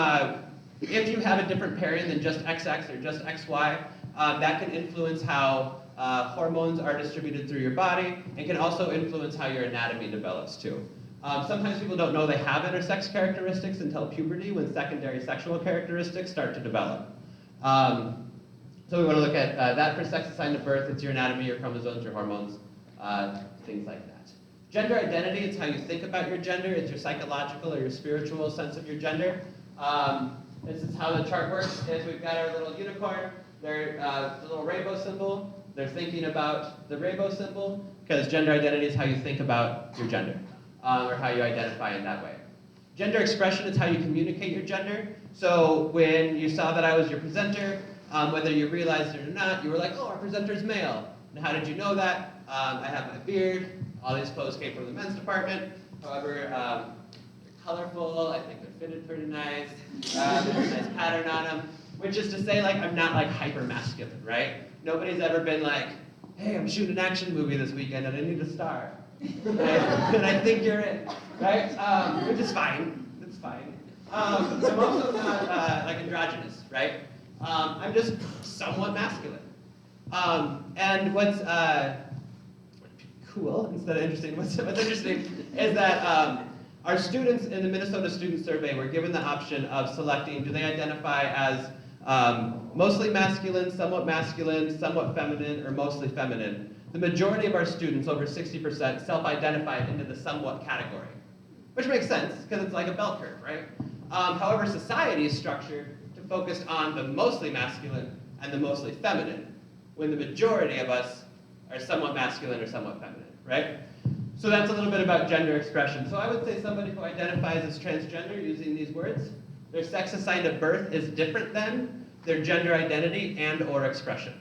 if you have a different pairing than just XX or just XY, that can influence how hormones are distributed through your body, and can also influence how your anatomy develops too. Sometimes people don't know they have intersex characteristics until puberty, when secondary sexual characteristics start to develop. So we want to look at that for sex assigned at birth. It's your anatomy, your chromosomes, your hormones, things like that. Gender identity, it's how you think about your gender. It's your psychological or your spiritual sense of your gender. This is how the chart works. Is we've got our little unicorn, the little rainbow symbol. They're thinking about the rainbow symbol, because gender identity is how you think about your gender, or how you identify in that way. Gender expression is how you communicate your gender. So when you saw that I was your presenter, whether you realized it or not, you were like, oh, our presenter's male. And how did you know that? I have my beard. All these clothes came from the men's department. However, they're colorful. I think they're fitted pretty nice. There's a nice pattern on them. Which is to say, like, I'm not like hyper masculine, right? Nobody's ever been like, hey, I'm shooting an action movie this weekend and I need a star. Right? And I think you're in, right? Which is fine. It's fine. I'm also not like androgynous, right? I'm just somewhat masculine. And what's cool instead of interesting, what's interesting is that our students in the Minnesota Student Survey were given the option of selecting, do they identify as mostly masculine, somewhat feminine, or mostly feminine. The majority of our students, over 60%, self-identified into the somewhat category, which makes sense, because it's like a bell curve, right? However, society is structured to focus on the mostly masculine and the mostly feminine, when the majority of us are somewhat masculine or somewhat feminine, right? So that's a little bit about gender expression. So I would say somebody who identifies as transgender using these words, their sex assigned at birth is different than their gender identity and or expression.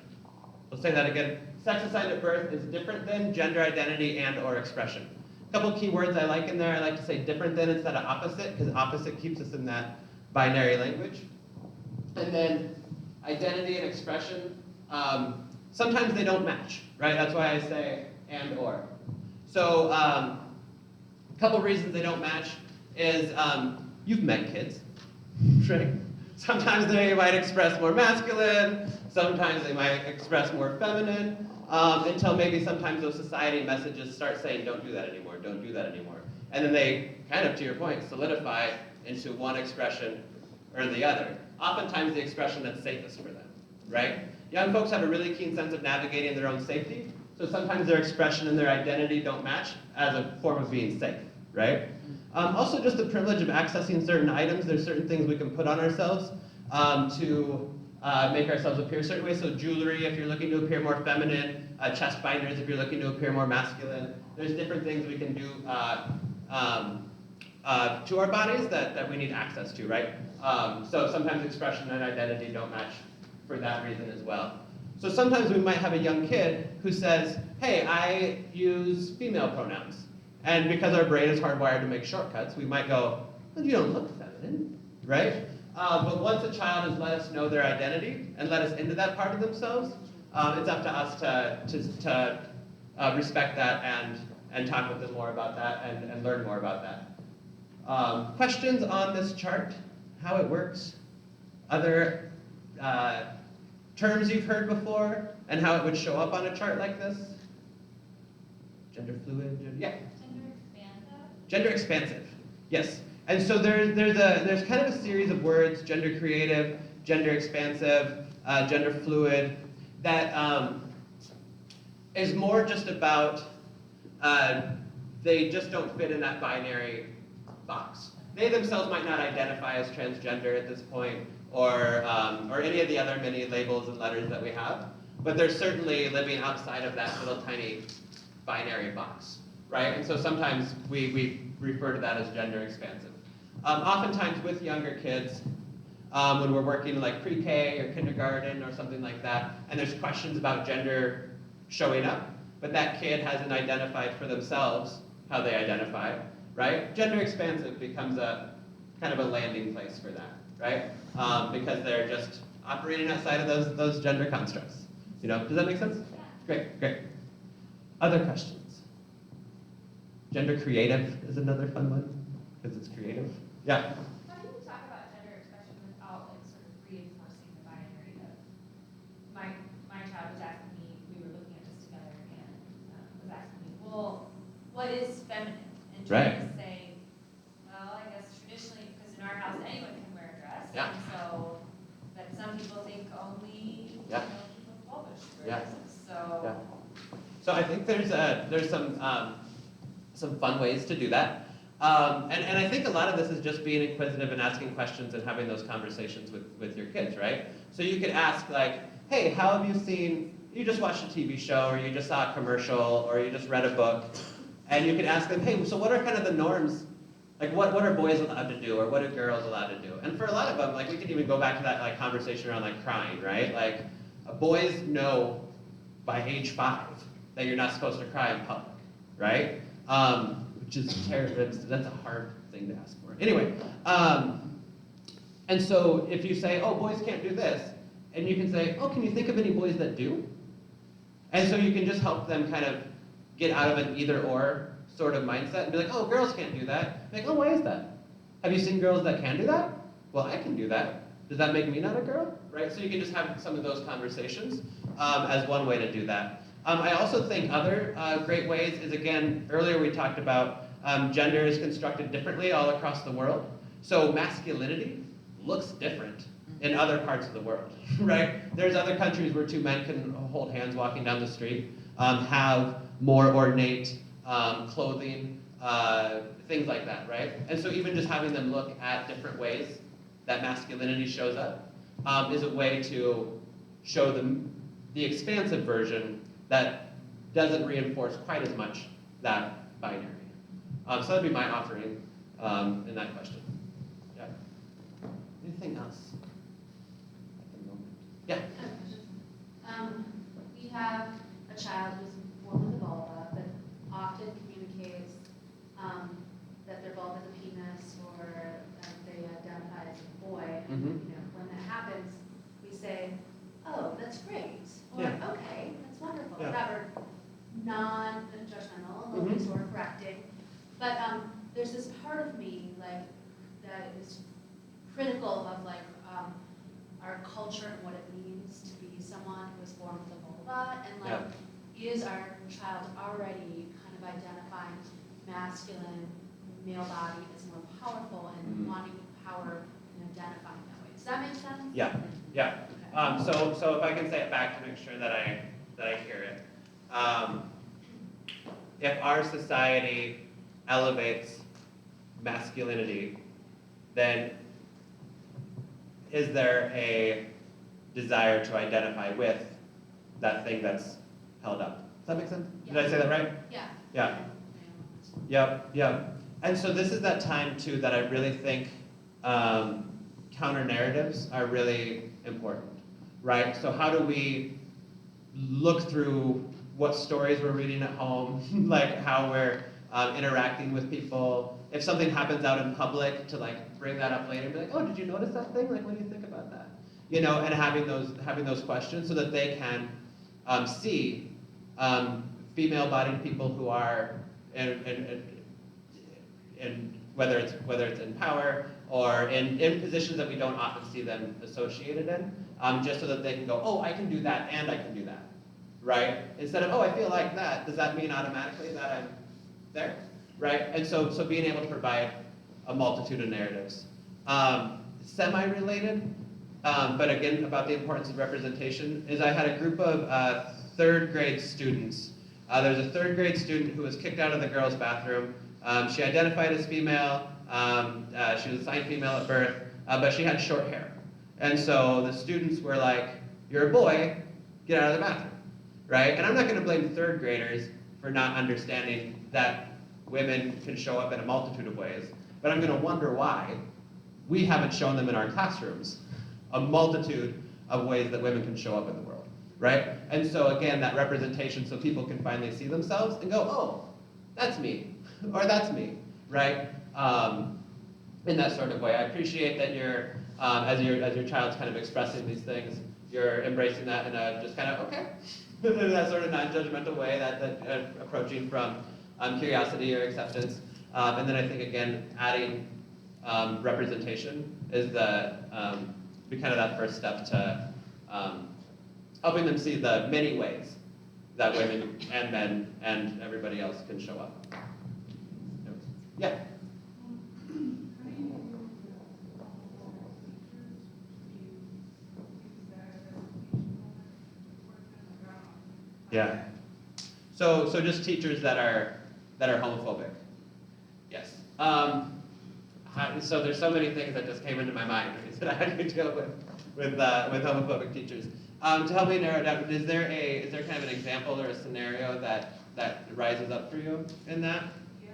Let's say that again. Sex assigned at birth is different than gender identity and or expression. A couple key words I like in there. I like to say different than instead of opposite, because opposite keeps us in that binary language. And then identity and expression, sometimes they don't match, right? That's why I say and or. So a couple reasons they don't match is you've met kids, right? Sometimes they might express more masculine, sometimes they might express more feminine, until maybe sometimes those society messages start saying, don't do that anymore, don't do that anymore. And then they, kind of to your point, solidify into one expression or the other. Oftentimes the expression that's safest for them, right? Young folks have a really keen sense of navigating their own safety, so sometimes their expression and their identity don't match as a form of being safe, right? Also, just the privilege of accessing certain items. There's certain things we can put on ourselves to make ourselves appear certain ways. So jewelry, if you're looking to appear more feminine, chest binders, if you're looking to appear more masculine. There's different things we can do to our bodies that we need access to, right? So sometimes expression and identity don't match for that reason as well. So sometimes we might have a young kid who says, hey, I use female pronouns. And because our brain is hardwired to make shortcuts, we might go, well, you don't look feminine, right? But once a child has let us know their identity and let us into that part of themselves, it's up to us to respect that and talk with them more about that and learn more about that. Questions on this chart, how it works, other terms you've heard before, and how it would show up on a chart like this? Gender fluid, yeah? Gender expansive? Gender expansive, yes. And so there's kind of a series of words, gender creative, gender expansive, gender fluid, that is more just about, they just don't fit in that binary box. They themselves might not identify as transgender at this point, or any of the other many labels and letters that we have, but they're certainly living outside of that little tiny binary box, right? And so sometimes we refer to that as gender expansive. Oftentimes with younger kids, when we're working in like pre-K or kindergarten or something like that, and there's questions about gender showing up, but that kid hasn't identified for themselves how they identify, right? Gender expansive becomes a kind of a landing place for that, right? Because they're just operating outside of those gender constructs. You know, does that make sense? Yeah. Great, great. Other questions? Gender creative is another fun one, because it's creative. Yeah? How do you talk about gender expression without like sort of reinforcing the binary of, my child was asking me, we were looking at this together and was asking me, well, what is feminine? And trying to say, well, I guess traditionally, because in our house anyone can wear a dress. Yeah. And so, but some people think only, Yeah. people of Polish wear Yeah. dresses. So. Yeah. So I think there's some fun ways to do that. And I think a lot of this is just being inquisitive and asking questions and having those conversations with your kids, right? So you could ask like, hey, how have you seen, you just watched a TV show, or you just saw a commercial, or you just read a book, and you could ask them, hey, so what are kind of the norms? Like what are boys allowed to do, or what are girls allowed to do? And for a lot of them, like we could even go back to that like conversation around like crying, right? Like boys know by age 5 that you're not supposed to cry in public, right? Which is terrible. That's a hard thing to ask for. Anyway, and so if you say, oh, boys can't do this, and you can say, oh, can you think of any boys that do? And so you can just help them kind of get out of an either-or sort of mindset and be like, oh, girls can't do that. Like, oh, why is that? Have you seen girls that can do that? Well, I can do that. Does that make me not a girl? Right? So you can just have some of those conversations as one way to do that. I also think other great ways is, again, earlier we talked about gender is constructed differently all across the world. So masculinity looks different in other parts of the world, right? There's other countries where 2 men can hold hands walking down the street, have more ornate clothing, things like that, right? And so even just having them look at different ways that masculinity shows up is a way to show them the expansive version that doesn't reinforce quite as much that binary. So that'd be my offering in that question. Yeah. Anything else at the moment? Yeah. We have a child who's born with a vulva, but often communicates that their vulva is a penis, or they identify as a boy. And you know, when that happens, we say, "Oh, that's great," or Yeah. "Okay, that's wonderful," Yeah. whatever, non-judgmental, always sort of correcting. But there's this part of me like that is critical of like our culture and what it means to be someone who was born with a vulva, and like is our child already kind of identifying masculine male body as more powerful and wanting power and identifying that way. Does that make sense? Yeah. Yeah. Okay. So if I can say it back to make sure that I hear it. If our society elevates masculinity, then is there a desire to identify with that thing that's held up? Does that make sense? Did I say that right? Yeah. Yeah. Yep, yep. And so this is that time too that I really think counter narratives are really important, right? So how do we look through what stories we're reading at home, like how we're interacting with people. If something happens out in public, to like bring that up later and be like, oh, did you notice that thing? Like, what do you think about that? You know, and having those questions so that they can see female-bodied people who are in whether it's in power or in positions that we don't often see them associated in, just so that they can go, oh, I can do that and I can do that, right? Instead of, oh, I feel like that, does that mean automatically that I'm there, right? And so being able to provide a multitude of narratives. Semi-related, but again, about the importance of representation, is I had a group of third grade students. There was a third grade student who was kicked out of the girls' bathroom. She identified as female. She was assigned female at birth, but she had short hair. And so the students were like, you're a boy, get out of the bathroom, right? And I'm not gonna blame third graders for not understanding that women can show up in a multitude of ways, but I'm gonna wonder why we haven't shown them in our classrooms a multitude of ways that women can show up in the world, right? And so again, that representation so people can finally see themselves and go, oh, that's me, or that's me, right? In that sort of way. I appreciate that you're, as your child's kind of expressing these things, you're embracing that in a just kind of, okay, in that sort of non-judgmental way, that approaching from curiosity or acceptance. And then I think, again, adding representation is be kind of that first step to helping them see the many ways that women and men and everybody else can show up. Yeah? Yeah. So just teachers that are homophobic. Yes. So there's so many things that just came into my mind that I had to deal with homophobic teachers. To help me narrow it down, is there kind of an example or a scenario that rises up for you in that? Yeah,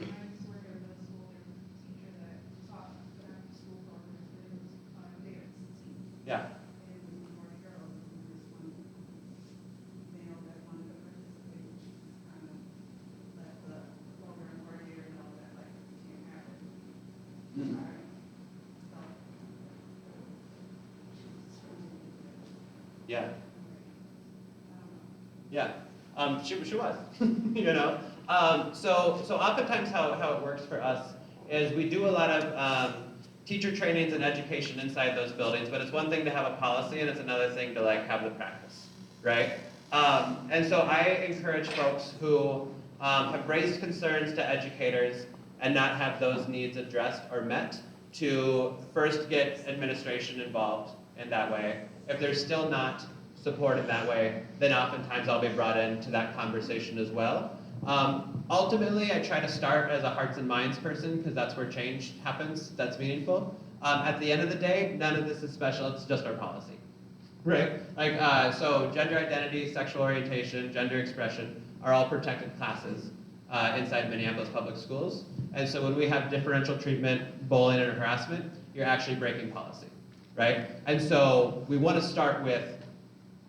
I used to work at a middle school. There was a teacher that taught the after school programs, but it was dance. Yeah. And it was more girls, and there was one male that wanted to participate, and she just kind of let the program coordinator know that, like, you can't have it. Mm. Alright. So, she was screaming. Yeah. I don't know. Yeah. She was. You know. So oftentimes how it works for us is we do a lot of teacher trainings and education inside those buildings, but it's one thing to have a policy and it's another thing to like have the practice, right? And so I encourage folks who have raised concerns to educators and not have those needs addressed or met to first get administration involved in that way. If they're still not supported that way, then oftentimes I'll be brought into that conversation as well. Ultimately, I try to start as a hearts and minds person because that's where change happens, that's meaningful. At the end of the day, none of this is special, it's just our policy, right? Like, so gender identity, sexual orientation, gender expression are all protected classes inside Minneapolis public schools. And so when we have differential treatment, bullying, and harassment, you're actually breaking policy, right? And so we want to start with,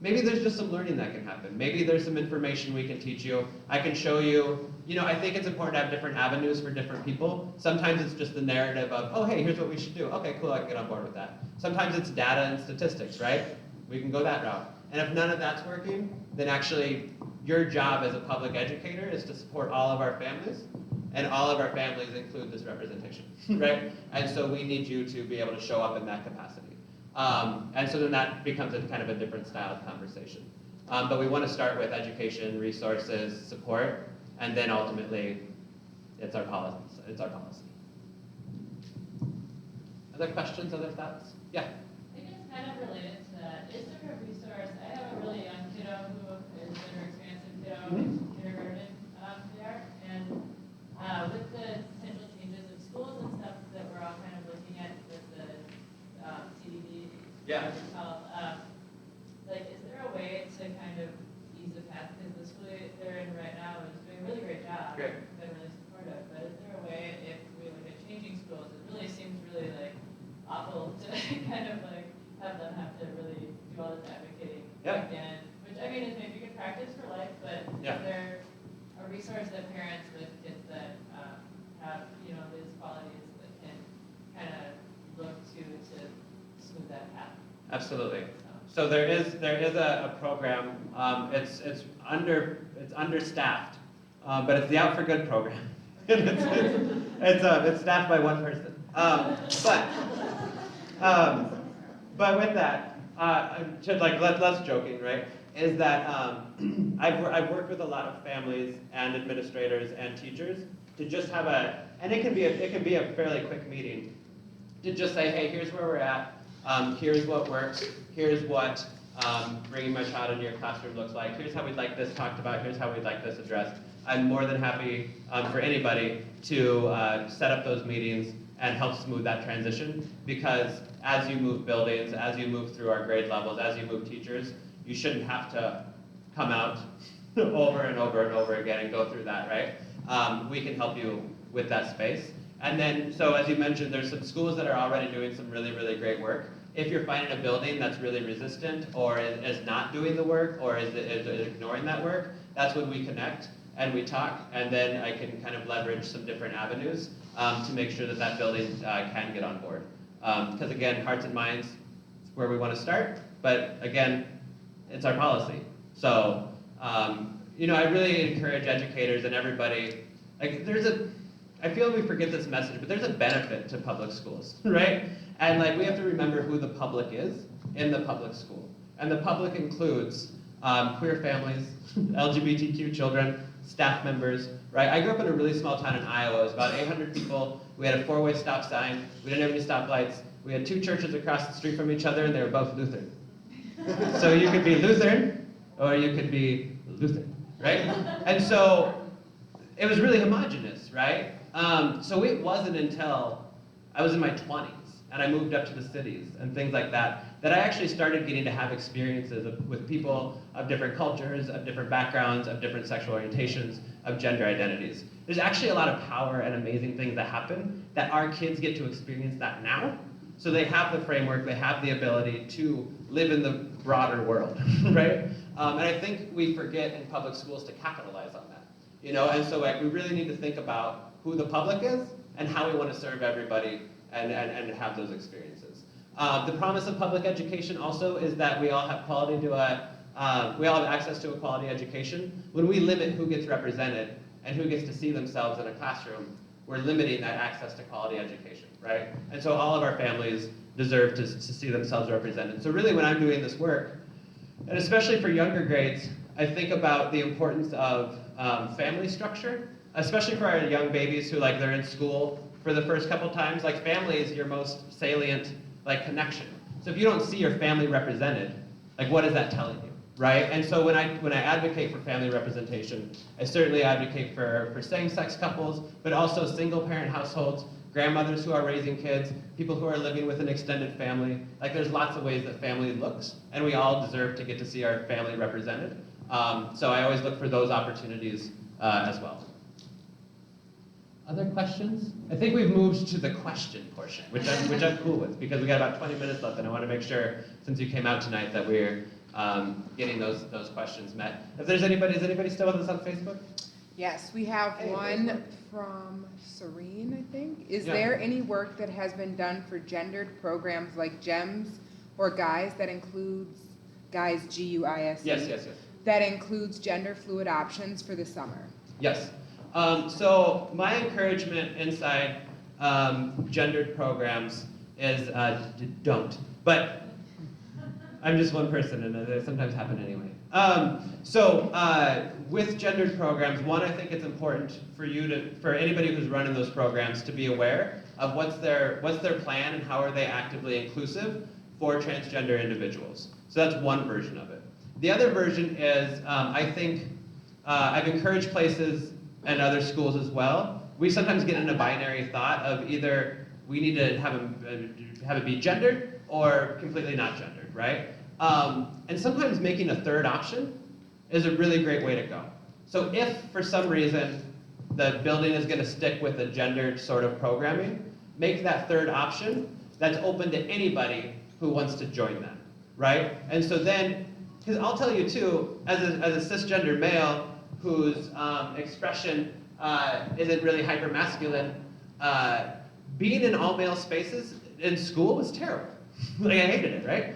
maybe there's just some learning that can happen. Maybe there's some information we can teach you. I can show you, I think it's important to have different avenues for different people. Sometimes it's just the narrative of, oh, hey, here's what we should do. Okay, cool, I can get on board with that. Sometimes it's data and statistics, right? We can go that route. And if none of that's working, then actually your job as a public educator is to support all of our families, and all of our families include this representation, right? And so we need you to be able to show up in that capacity. And so then that becomes a kind of a different style of conversation. But we want to start with education, resources, support, and then ultimately, it's our policy. It's our policy. Other questions, other thoughts? Yeah? I think it's kind of related to that. Is there a resource? I have a really young kiddo who is an experiencing kiddo in kindergarten there. And with the potential changes of school Great. been really supportive, but is there a way, if we look at changing schools, it really seems really like awful to kind of like have them have to really do all this advocating Yep. again, which I mean is maybe good practice for life, but Yeah. is there a resource that parents with kids that have, you know, these qualities that can kind of look to smooth that path? Absolutely. So there is a program. It's understaffed, but it's the Out for Good program. it's staffed by one person. But with that, less joking, right? Is that I've worked with a lot of families and administrators and teachers to just have and it can be a fairly quick meeting to just say, hey, here's where we're at. Here's what works. Here's what bringing my child into your classroom looks like. Here's how we'd like this talked about. Here's how we'd like this addressed. I'm more than happy for anybody to set up those meetings and help smooth that transition, because as you move buildings, as you move through our grade levels, as you move teachers, you shouldn't have to come out over and over and over again and go through that, right? We can help you with that space. And then, so as you mentioned, there's some schools that are already doing some really, really great work. If you're finding a building that's really resistant or is not doing the work or is ignoring that work, that's when we connect and we talk, and then I can kind of leverage some different avenues to make sure that that building can get on board. Because again, hearts and minds is where we want to start, but again, it's our policy. So, you know, I really encourage educators and everybody, like I feel we forget this message, but there's a benefit to public schools, right? And like we have to remember who the public is in the public school. And the public includes queer families, LGBTQ children, staff members, right? I grew up in a really small town in Iowa. It was about 800 people. We had a 4-way stop sign. We didn't have any stoplights. We had 2 churches across the street from each other, and they were both Lutheran. So you could be Lutheran, or you could be Lutheran, right? And so it was really homogenous, right? So it wasn't until I was in my 20s and I moved up to the cities and things like that, that I actually started getting to have experiences with people of different cultures, of different backgrounds, of different sexual orientations, of gender identities. There's actually a lot of power and amazing things that happen that our kids get to experience that now. So they have the framework, they have the ability to live in the broader world, right? And I think we forget in public schools to capitalize on that. You know, and so like we really need to think about who the public is and how we want to serve everybody and have those experiences. The promise of public education also is that we all have we all have access to a quality education. When we limit who gets represented and who gets to see themselves in a classroom, we're limiting that access to quality education, right? And so all of our families deserve to see themselves represented. So really when I'm doing this work, and especially for younger grades, I think about the importance of family structure, especially for our young babies who like they're in school for the first couple times. Like family is your most salient like connection. So if you don't see your family represented, like what is that telling you, right? And so when I advocate for family representation, I certainly advocate for same-sex couples, but also single-parent households, grandmothers who are raising kids, people who are living with an extended family. Like there's lots of ways that family looks, and we all deserve to get to see our family represented. So I always look for those opportunities as well. Other questions? I think we've moved to the question portion, which I'm cool with, because we got about 20 minutes left, and I want to make sure, since you came out tonight, that we're getting those questions met. If there's anybody, is anybody still with us on Facebook? Yes, we have one from Serene, I think. Is Yeah. there any work that has been done for gendered programs like GEMS or GUIS that includes, GUIS, G-U-I-S-E? Yes. That includes gender fluid options for the summer? Yes. So my encouragement inside gendered programs is don't. But I'm just one person, and they sometimes happen anyway. With gendered programs, one, I think it's important for anybody who's running those programs to be aware of what's their plan and how are they actively inclusive for transgender individuals. So that's one version of it. The other version is, I think, I've encouraged places and other schools as well. We sometimes get in a binary thought of either we need to have it be gendered or completely not gendered, right? And sometimes making a third option is a really great way to go. So if for some reason the building is gonna stick with a gendered sort of programming, make that third option that's open to anybody who wants to join them, right? And so then, because I'll tell you too, as a cisgender male whose expression isn't really hypermasculine, being in all male spaces in school was terrible. Like I hated it, right?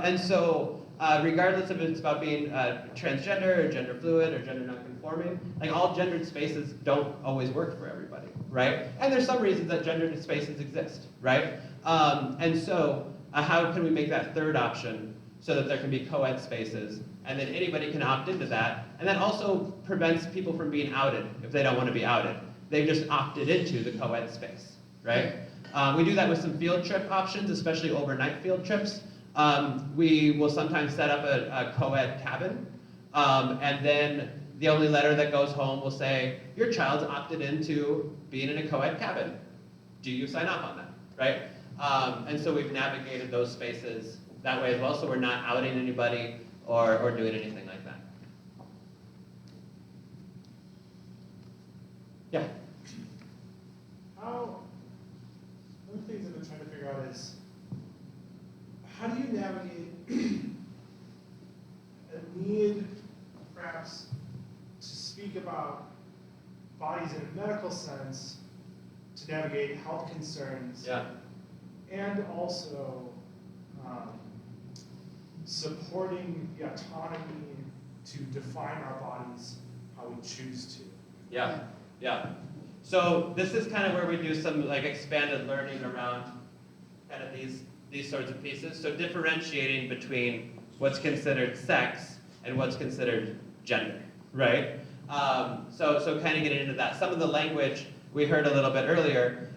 And so regardless if it's about being transgender or gender fluid or gender nonconforming, like all gendered spaces don't always work for everybody, right? And there's some reasons that gendered spaces exist, right? And so how can we make that third option so that there can be co-ed spaces, and then anybody can opt into that, and that also prevents people from being outed if they don't want to be outed. They've just opted into the co-ed space, right? We do that with some field trip options, especially overnight field trips. We will sometimes set up a co-ed cabin, and then the only letter that goes home will say, your child's opted into being in a co-ed cabin. Do you sign off on that, right? And so we've navigated those spaces that way as well, so we're not outing anybody or doing anything like that. Yeah? One of the things I've been trying to figure out is, how do you navigate a need, perhaps, to speak about bodies in a medical sense, to navigate health concerns, Yeah. and also supporting the autonomy to define our bodies how we choose to. Yeah, yeah. So this is kind of where we do some like expanded learning around kind of these sorts of pieces. So differentiating between what's considered sex and what's considered gender, right? So kind of getting into that. Some of the language we heard a little bit earlier,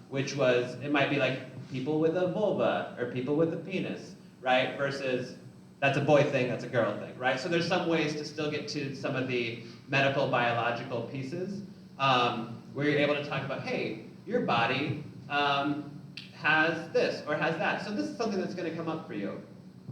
which was, it might be like people with a vulva or people with a penis, right? Versus that's a boy thing, that's a girl thing, right? So there's some ways to still get to some of the medical biological pieces where you're able to talk about, hey, your body has this or has that. So this is something that's gonna come up for you.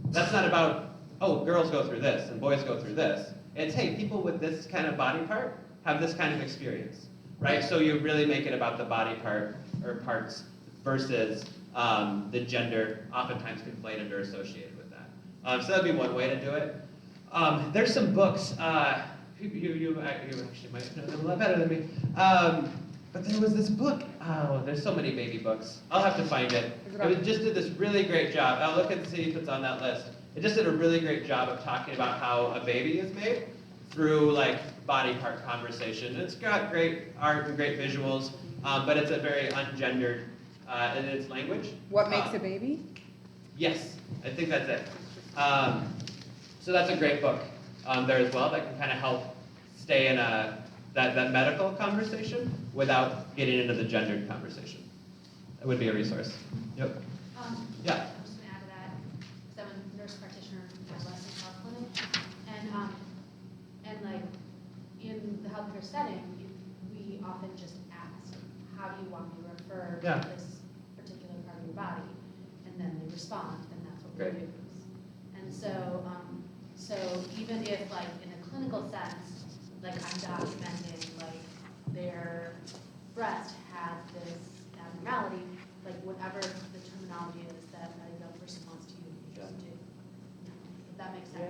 That's not about, oh, girls go through this and boys go through this. It's, hey, people with this kind of body part have this kind of experience, right? So you really make it about the body part or parts versus the gender, oftentimes conflated or associated with that. So that'd be one way to do it. There's some books, you actually might know them a lot better than me. But there was this book, oh, there's so many baby books. I'll have to find it. It just did this really great job. I'll look and see if it's on that list. It just did a really great job of talking about how a baby is made through like body part conversation. It's got great art and great visuals, but it's a very ungendered in its language. What makes a baby? Yes, I think that's it. So that's a great book there as well that can kind of help stay in that medical conversation without getting into the gendered conversation. That would be a resource. Yep. Yeah. I'm just gonna add to that, because I'm a nurse practitioner at Adolescent Health Clinic, and like, in the healthcare setting, we often just ask, how do you want me to refer to this particular part of your body? And then they respond, and that's what we use. And so, so even if like in a clinical sense, like I'm documenting like their breast has this abnormality, like whatever the terminology is that a young person wants to use, you just do. If that makes sense.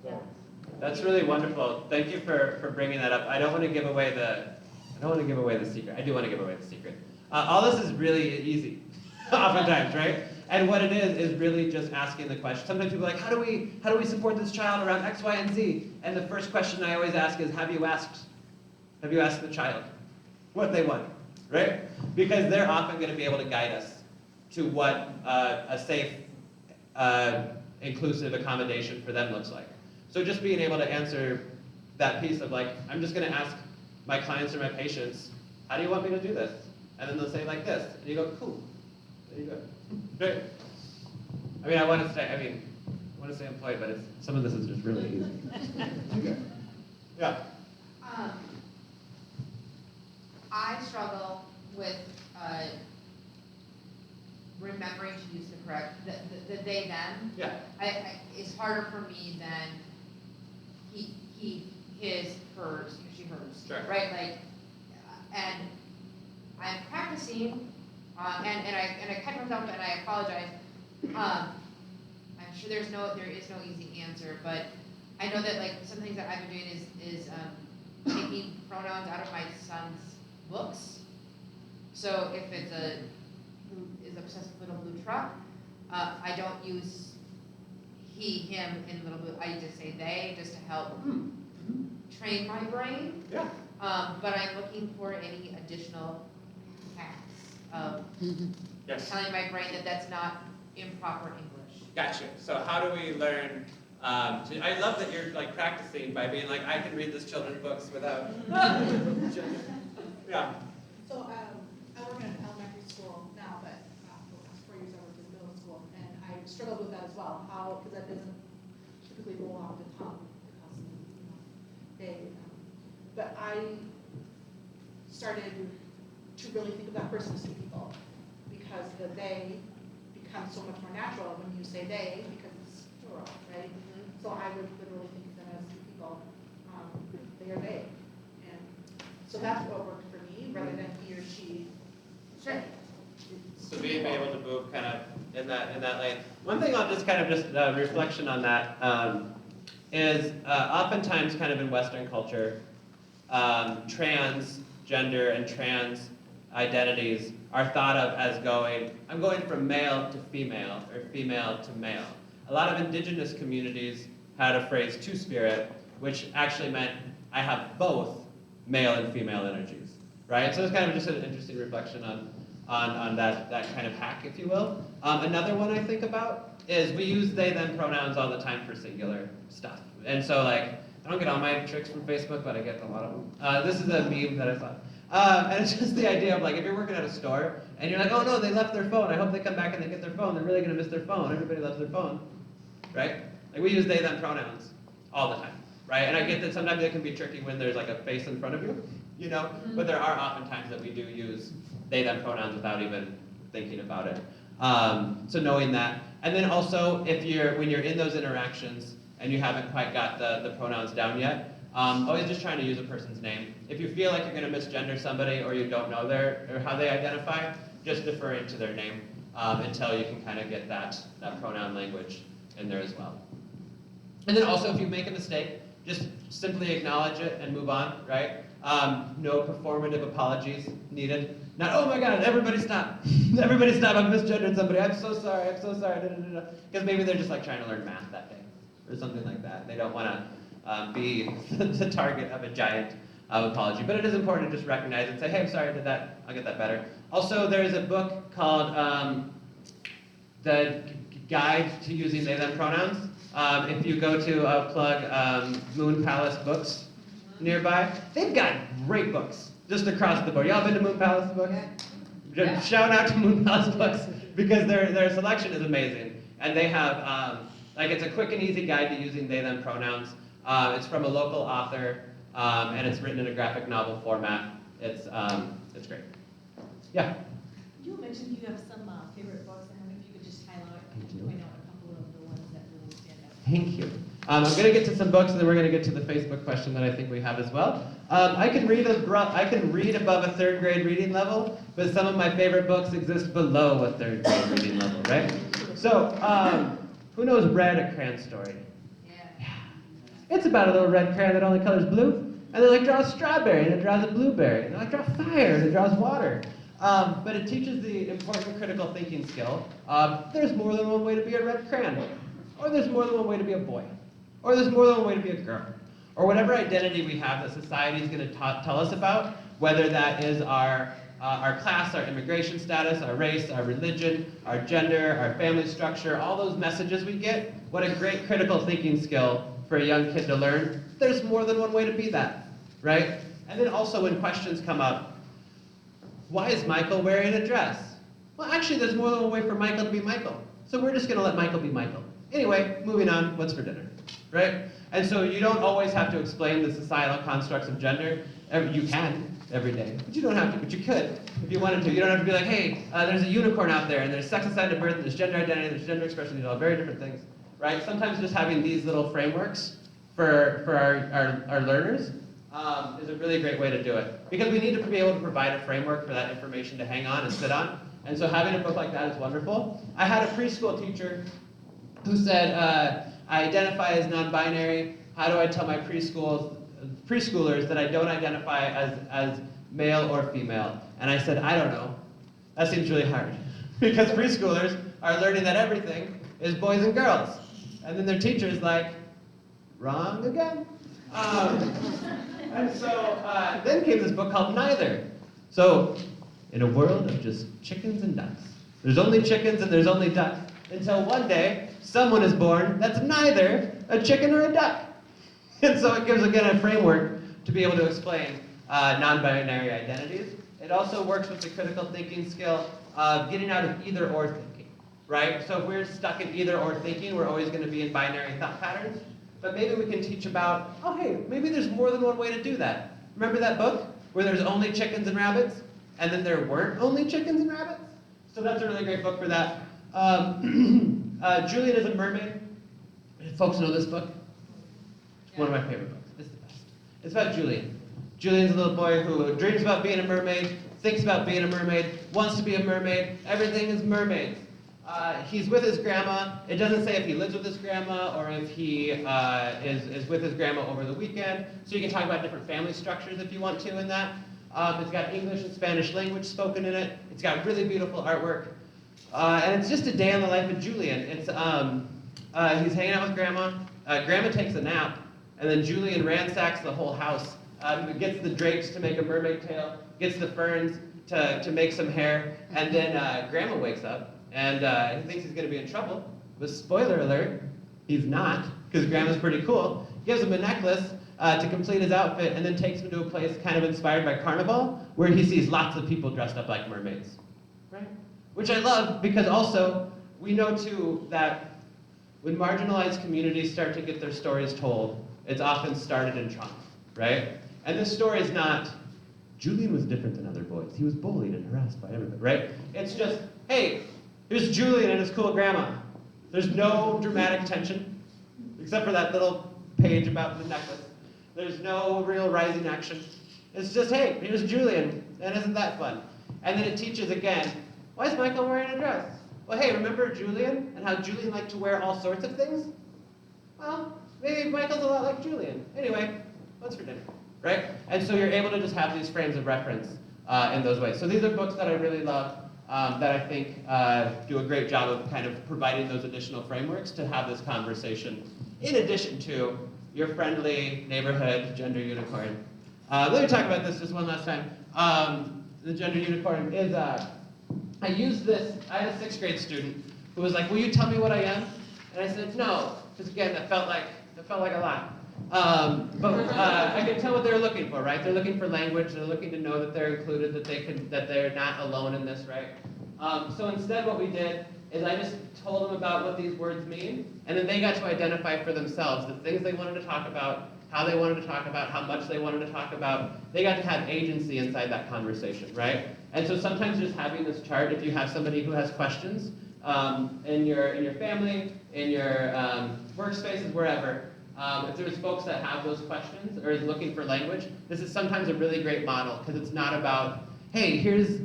Yeah. That's really wonderful. Thank you for bringing that up. I don't want to give away the secret. I do want to give away the secret. All this is really easy, oftentimes, right? And what it is really just asking the question. Sometimes people are like, how do we support this child around X, Y, and Z? And the first question I always ask is, have you asked the child what they want, right? Because they're often going to be able to guide us to what a safe, inclusive accommodation for them looks like. So just being able to answer that piece of like, I'm just going to ask my clients or my patients, how do you want me to do this? And then they'll say like this, and you go, cool, there you go. Great. I mean, I want to stay employed, but some of this is just really easy. Okay. Yeah. I struggle with remembering to use the correct, the they, them. Yeah. It's harder for me than he, his, hers, she, hers. Sure. Right, like, and I'm practicing, and I cut myself and I apologize. I'm sure there is no easy answer, but I know that like some things that I've been doing is taking pronouns out of my son's books. So if it's is obsessed with Little Blue Truck, I don't use he, him in Little Blue. I just say they, just to help train my brain. Yeah. But I'm looking for any additional hacks of Yes. telling my brain that that's not improper English. Gotcha. So how do we learn? I love that you're like practicing by being like, I can read this children's books without. Yeah. So I work in an elementary school now, but for the last 4 years I worked in middle school, and I struggled with that as well. How, because that doesn't typically roll off the tongue, because but I started to really think of that person as two people, because the they becomes so much more natural when you say they, because it's plural, right? So I would literally think of them as two people. They are they. And so that's what worked for me, rather than he or she. Sure. So being able to move kind of in that lane. One thing I'll just kind of reflection on that is oftentimes kind of in Western culture, transgender and trans identities are thought of as I'm going from male to female or female to male. A lot of indigenous communities had a phrase two-spirit, which actually meant I have both male and female energies, right? So it's kind of just an interesting reflection on that kind of hack, if you will. Another one I think about is we use they, them pronouns all the time for singular stuff. And so like, I don't get all my tricks from Facebook, but I get a lot of them. This is a meme that I saw. And it's just the idea of like, if you're working at a store and you're like, oh no, they left their phone. I hope they come back and they get their phone. They're really gonna miss their phone. Everybody loves their phone, right? Like we use they, them pronouns all the time, right? And I get that sometimes it can be tricky when there's like a face in front of you, you know? But there are often times that we do use they, them pronouns without even thinking about it. So knowing that. And then also, when you're in those interactions and you haven't quite got the pronouns down yet, always just trying to use a person's name. If you feel like you're going to misgender somebody or you don't know or how they identify, just defer into their name until you can kind of get that pronoun language in there as well. And then also, if you make a mistake, just simply acknowledge it and move on, right? No performative apologies needed. Not, oh my God, everybody stop. Everybody stop, I've misgendered somebody. I'm so sorry. Because maybe they're just like trying to learn math that day or something like that. They don't want to be the target of a giant apology. But it is important to just recognize and say, hey, I'm sorry, I did that. I'll get that better. Also, there's a book called The Guide to Using They, Them Pronouns. If you go to plug Moon Palace Books nearby, they've got great books just across the board. Y'all been to Moon Palace Books? Yeah. Shout out to Moon Palace Books because their selection is amazing. And they have, it's a quick and easy guide to using they, them pronouns. It's from a local author, and it's written in a graphic novel format. It's great. Yeah? You mentioned you have some favorite books. I wonder if you could just point out a couple of the ones that really stand out. Thank you. I'm going to get to some books, and then we're going to get to the Facebook question that I think we have as well. I can read above a third grade reading level, but some of my favorite books exist below a third grade reading level, right? So, who knows Red, A Crayon Story? Yeah. It's about a little red crayon that only colors blue, and it like draws strawberry, and it draws a blueberry, and it like draws fire, and it draws water. But it teaches the important critical thinking skill of there's more than one way to be a red crayon, or there's more than one way to be a boy, or there's more than one way to be a girl, or whatever identity we have that society is going to tell us about, whether that is our class, our immigration status, our race, our religion, our gender, our family structure, all those messages we get. What a great critical thinking skill for a young kid to learn. There's more than one way to be that, right? And then also when questions come up, why is Michael wearing a dress? Well, actually, there's more than one way for Michael to be Michael. So we're just going to let Michael be Michael. Anyway, moving on, what's for dinner, right? And so you don't always have to explain the societal constructs of gender. You can every day, but you don't have to, but you could if you wanted to. You don't have to be like, hey, there's a unicorn out there, and there's sex assigned at birth, and there's gender identity, there's gender expression, these are all very different things, right? Sometimes just having these little frameworks for our learners is a really great way to do it. Because we need to be able to provide a framework for that information to hang on and sit on. And so having a book like that is wonderful. I had a preschool teacher who said, I identify as non-binary. How do I tell my preschoolers that I don't identify as male or female? And I said, I don't know. That seems really hard. Because preschoolers are learning that everything is boys and girls. And then their teacher's like, wrong again. And so then came this book called Neither. So in a world of just chickens and ducks, there's only chickens and there's only ducks, until one day someone is born that's neither a chicken or a duck. And so it gives, again, a framework to be able to explain non-binary identities. It also works with the critical thinking skill of getting out of either or thinking, right? So if we're stuck in either or thinking, we're always going to be in binary thought patterns. But maybe we can teach about, oh hey, maybe there's more than one way to do that. Remember that book where there's only chickens and rabbits, and then there weren't only chickens and rabbits? So that's a really great book for that. Julian is a Mermaid. Folks know this book? It's one of my favorite books. It's the best. It's about Julian. Julian's a little boy who dreams about being a mermaid, thinks about being a mermaid, wants to be a mermaid. Everything is mermaids. He's with his grandma. It doesn't say if he lives with his grandma or if he is with his grandma over the weekend. So you can talk about different family structures if you want to in that. It's got English and Spanish language spoken in it. It's got really beautiful artwork. And it's just a day in the life of Julian. It's he's hanging out with grandma. Grandma takes a nap, and then Julian ransacks the whole house. Gets the drapes to make a mermaid tail, gets the ferns to make some hair, and then grandma wakes up. And he thinks he's going to be in trouble. But spoiler alert, he's not, because grandma's pretty cool. Gives him a necklace to complete his outfit, and then takes him to a place kind of inspired by Carnival, where he sees lots of people dressed up like mermaids. Right? Which I love, because also, we know too that when marginalized communities start to get their stories told, it's often started in trauma, right? And this story is not, Julian was different than other boys. He was bullied and harassed by everybody, right? It's just, hey, here's Julian and his cool grandma. There's no dramatic tension, except for that little page about the necklace. There's no real rising action. It's just, hey, here's Julian, and isn't that fun? And then it teaches again, why is Michael wearing a dress? Well, hey, remember Julian and how Julian liked to wear all sorts of things? Well, maybe Michael's a lot like Julian. Anyway, what's for dinner, right? And so you're able to just have these frames of reference in those ways. So these are books that I really love. That I think do a great job of kind of providing those additional frameworks to have this conversation, in addition to your friendly neighborhood gender unicorn. Let me talk about this just one last time. The gender unicorn is, I used this, I had a 6th grade student who was like, will you tell me what I am? And I said, no, because again, that felt like a lot. But I could tell what they're looking for, right? They're looking for language. They're looking to know that they're included, that they're not alone in this, right? So instead, what we did is I just told them about what these words mean, and then they got to identify for themselves the things they wanted to talk about, how they wanted to talk about, how much they wanted to talk about. They got to have agency inside that conversation, right? And so sometimes just having this chart, if you have somebody who has questions in your family, in your workspaces, wherever. If there's folks that have those questions or is looking for language, this is sometimes a really great model because it's not about, hey, here's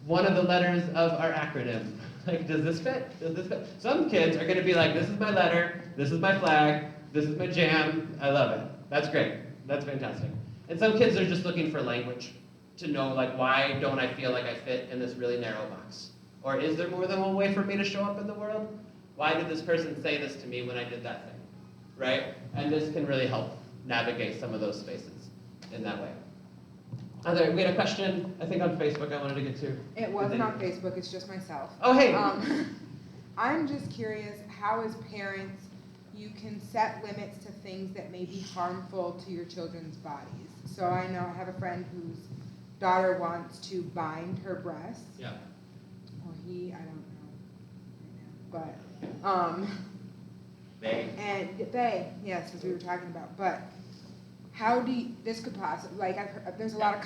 one of the letters of our acronym. Like, does this fit? Does this fit? Some kids are going to be like, this is my letter, this is my flag, this is my jam. I love it. That's great. That's fantastic. And some kids are just looking for language to know, like, why don't I feel like I fit in this really narrow box? Or is there more than one way for me to show up in the world? Why did this person say this to me when I did that thing? Right? And this can really help navigate some of those spaces in that way. We had a question, I think on Facebook I wanted to get to. It wasn't on Facebook, it's just myself. Oh, hey. I'm just curious how as parents you can set limits to things that may be harmful to your children's bodies. So I know I have a friend whose daughter wants to bind her breasts. Yeah. Or he, I don't know right now. But They. And they, yes, as we were talking about. But how do you, this could possibly, like I've heard, there's a lot of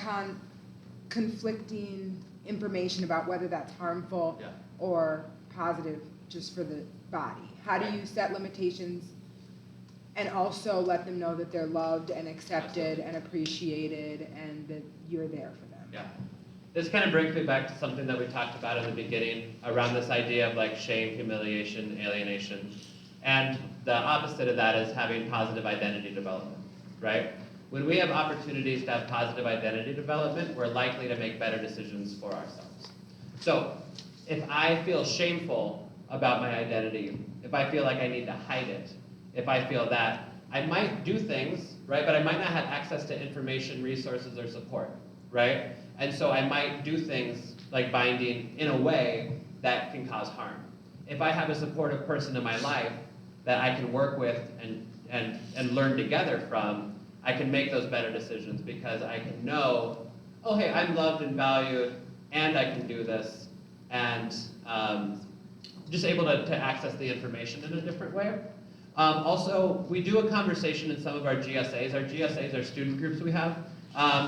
conflicting information about whether that's harmful or positive just for the body. How do you set limitations And also let them know that they're loved and accepted and appreciated and that you're there for them. Yeah. This kind of brings me back to something that we talked about in the beginning around this idea of like shame, humiliation, alienation. And the opposite of that is having positive identity development, right? When we have opportunities to have positive identity development, we're likely to make better decisions for ourselves. So if I feel shameful about my identity, if I feel like I need to hide it, if I feel that, I might do things, right? But I might not have access to information, resources, or support, right? And so I might do things like binding in a way that can cause harm. If I have a supportive person in my life that I can work with and learn together from, I can make those better decisions because I can know, oh, hey, I'm loved and valued, and I can do this, and just able to access the information in a different way. Also, we do a conversation in some of our GSAs. Our GSAs are student groups we have.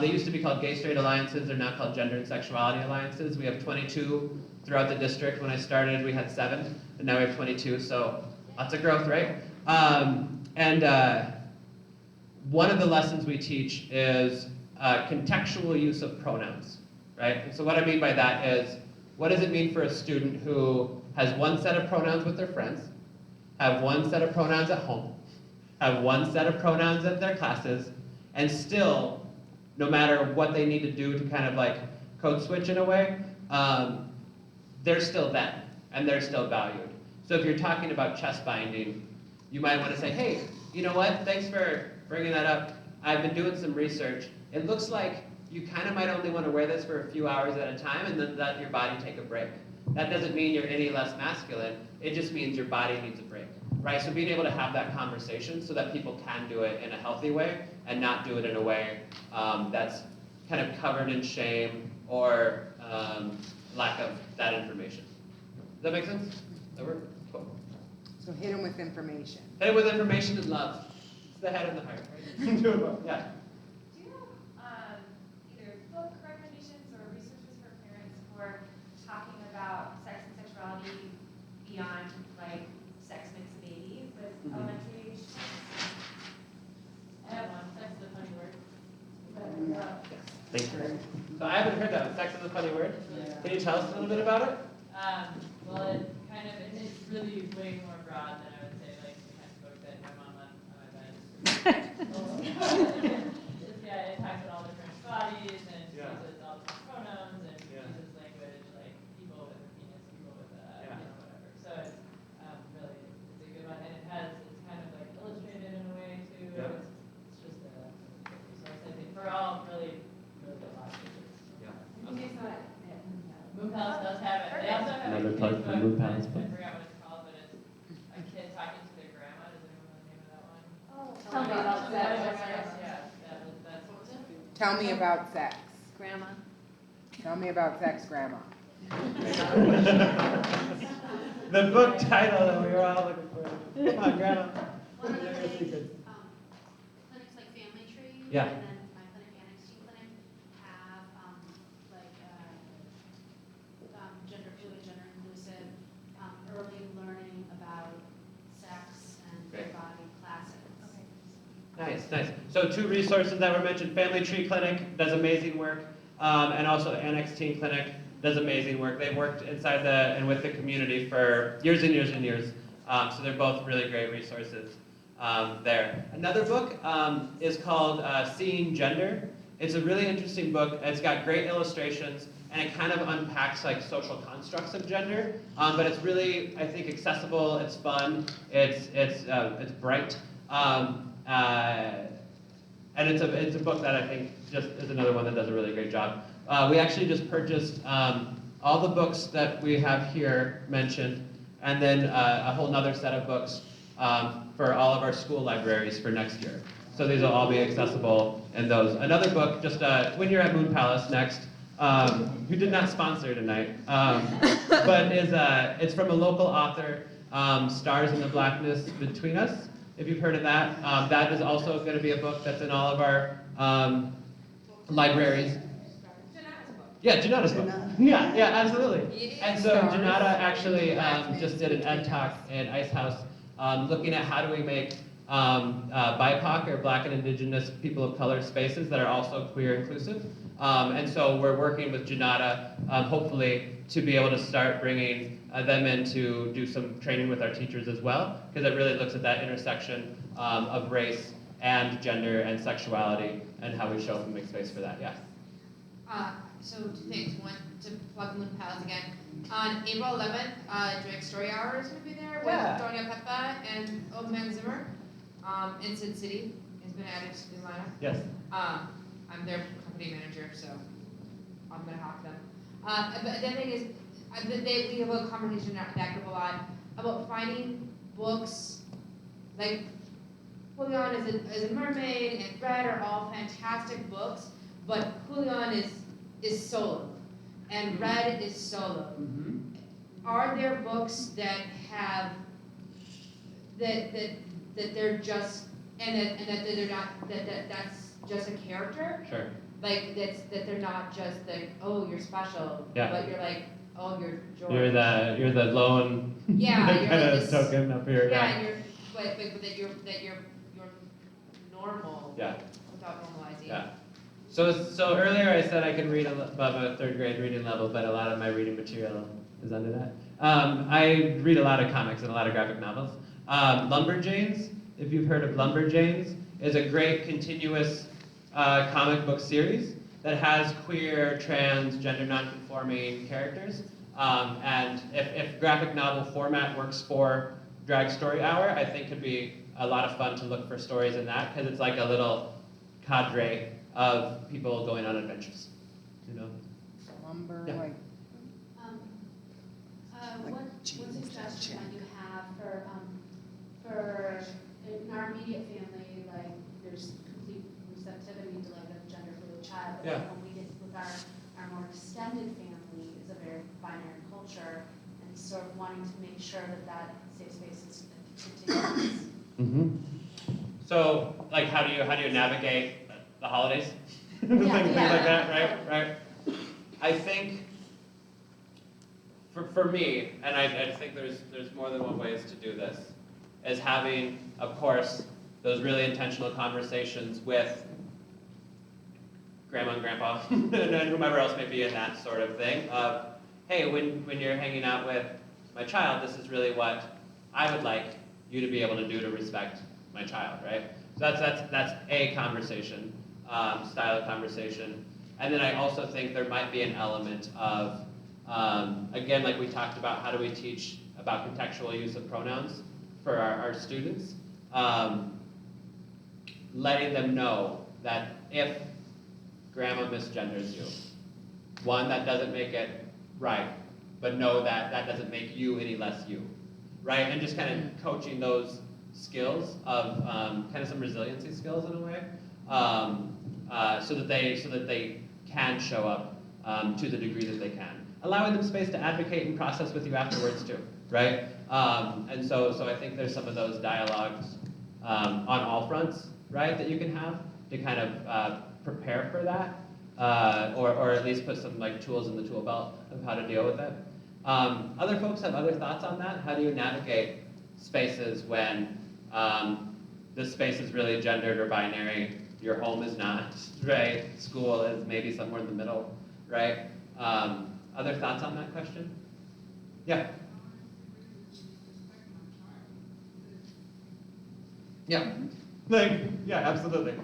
They used to be called Gay Straight Alliances. They're now called Gender and Sexuality Alliances. We have 22 throughout the district. When I started, we had 7, and now we have 22, so lots of growth, right? One of the lessons we teach is contextual use of pronouns, right? And so what I mean by that is, what does it mean for a student who has one set of pronouns with their friends, have one set of pronouns at home, have one set of pronouns at their classes, and still, no matter what they need to do to kind of like code switch in a way, they're still them, and they're still valued. So if you're talking about chest binding, you might want to say, hey, you know what, thanks for bringing that up. I've been doing some research. It looks like you kind of might only want to wear this for a few hours at a time and then let your body take a break. That doesn't mean you're any less masculine. It just means your body needs a break, right? So being able to have that conversation so that people can do it in a healthy way and not do it in a way that's kind of covered in shame or lack of that information. Does that make sense? Does that work? Cool. So hit them with information. Hit them with information and love. It's the head and the heart, right? Do it well. Yeah. Do you have either book recommendations or resources for parents who are talking about sex and sexuality beyond like sex makes a baby with elementary age kids? I have one. Sex is a funny word. Thank you. So I haven't heard that. Sex is a funny word. Yeah. Can you tell us a little bit about it? Well, it kind of, it's really way more broad than I would say, like the kind of book that my mom left on my bed. Yeah, it talks about all different bodies and uses all different pronouns and uses language like people with a penis, people with a, whatever. So it's really, it's a good one. And it's kind of like illustrated in a way too. Yeah. It's just a resource, I think, for all really good audiences. Yeah. Moon Palace does have it. They also have Another a plug kid's for book. Moon Palace I book. forgot what it's called, but it's a kid talking to their grandma. Does anyone know the name of that one? Tell me about sex. Yeah, that's what was it? Tell me about sex. Grandma. Tell me about sex, Grandma. The book title that we were all looking for. Come on, Grandma. One of the things, clinics like Family Tree, Yeah. and then my clinic, Annex Teen Clinic, have gender fluid, gender inclusive, early learning about sex and Great. body classes. Nice, nice. So 2 resources that were mentioned, Family Tree Clinic does amazing work, and also Annex Teen Clinic does amazing work. They've worked inside and with the community for years and years and years, so they're both really great resources there. Another book is called Seeing Gender. It's a really interesting book. It's got great illustrations, and it kind of unpacks like social constructs of gender, but it's really, I think, accessible, it's fun, it's bright. And it's a book that I think just is another one that does a really great job. We actually just purchased all the books that we have here mentioned, and then a whole nother set of books for all of our school libraries for next year. So these will all be accessible in those. Another book, just when you're at Moon Palace next, who did not sponsor tonight, but it's from a local author, Stars in the Blackness Between Us. If you've heard of that, that is also going to be a book that's in all of our libraries. Yeah, Janata's book. Yeah, absolutely. And so Janata actually just did an ed talk in Ice House looking at how do we make BIPOC or Black and Indigenous people of color spaces that are also queer inclusive. And so we're working with Janata, hopefully, to be able to start bringing them in to do some training with our teachers as well, because it really looks at that intersection of race and gender and sexuality and how we show up and make space for that, yeah. So 2 things. One, to plug Moon Palace again. On April 11th, Drake Story Hour is going to be there with Yeah. Donia Pepa and Old Man Zimmer. In Sin City has been added to the lineup. Yes. I'm their company manager, so I'm going to hawk them. But the thing is, we have a conversation in that group a lot about finding books like Julian is a Mermaid and Red are all fantastic books, but Julian is solo and Red is solo. Mm-hmm. Are there books that have that they're just and that they're not that's just a character? Sure. Like that they're not just like, oh, you're special, Yeah. but you're like, oh, you're George. You're the lone Yeah, you're kind like of this, token up here. yeah, and you're but that you're normal. Yeah. Without normalizing. Yeah. So earlier I said I can read above a 3rd grade reading level, but a lot of my reading material is under that. I read a lot of comics and a lot of graphic novels. Lumberjanes, if you've heard of Lumberjanes, is a great continuous comic book series that has queer, trans, gender nonconforming characters. And if graphic novel format works for Drag Story Hour, I think could be a lot of fun to look for stories in that, because it's like a little cadre of people going on adventures, you know? Lumber, Yeah. like. One suggestion I do have for in our immediate family, like there's complete receptivity to like a gender fluid child. But Yeah. when we get with our more extended family is a very binary culture, and sort of wanting to make sure that safe space is continues. Mm-hmm. So, like, how do you navigate the holidays? Things like that, right? I think for me, and I think there's more than one ways to do this, is having, of course, those really intentional conversations with grandma and grandpa and whomever else may be in that sort of thing of, hey, when you're hanging out with my child, this is really what I would like you to be able to do to respect my child, right? So that's a conversation, style of conversation. And then I also think there might be an element of, again, like we talked about, how do we teach about contextual use of pronouns for our students? Letting them know that if grandma misgenders you, one, that doesn't make it right, but know that that doesn't make you any less you, right? And just kind of coaching those skills of kind of some resiliency skills in a way, so that they can show up to the degree that they can. Allowing them space to advocate and process with you afterwards too, right? And so I think there's some of those dialogues on all fronts, right, that you can have to kind of prepare for that, or at least put some like tools in the tool belt of how to deal with it. Other folks have other thoughts on that? How do you navigate spaces when this space is really gendered or binary, your home is not, right? School is maybe somewhere in the middle, right? Other thoughts on that question? Yeah. Yeah. Yeah, absolutely.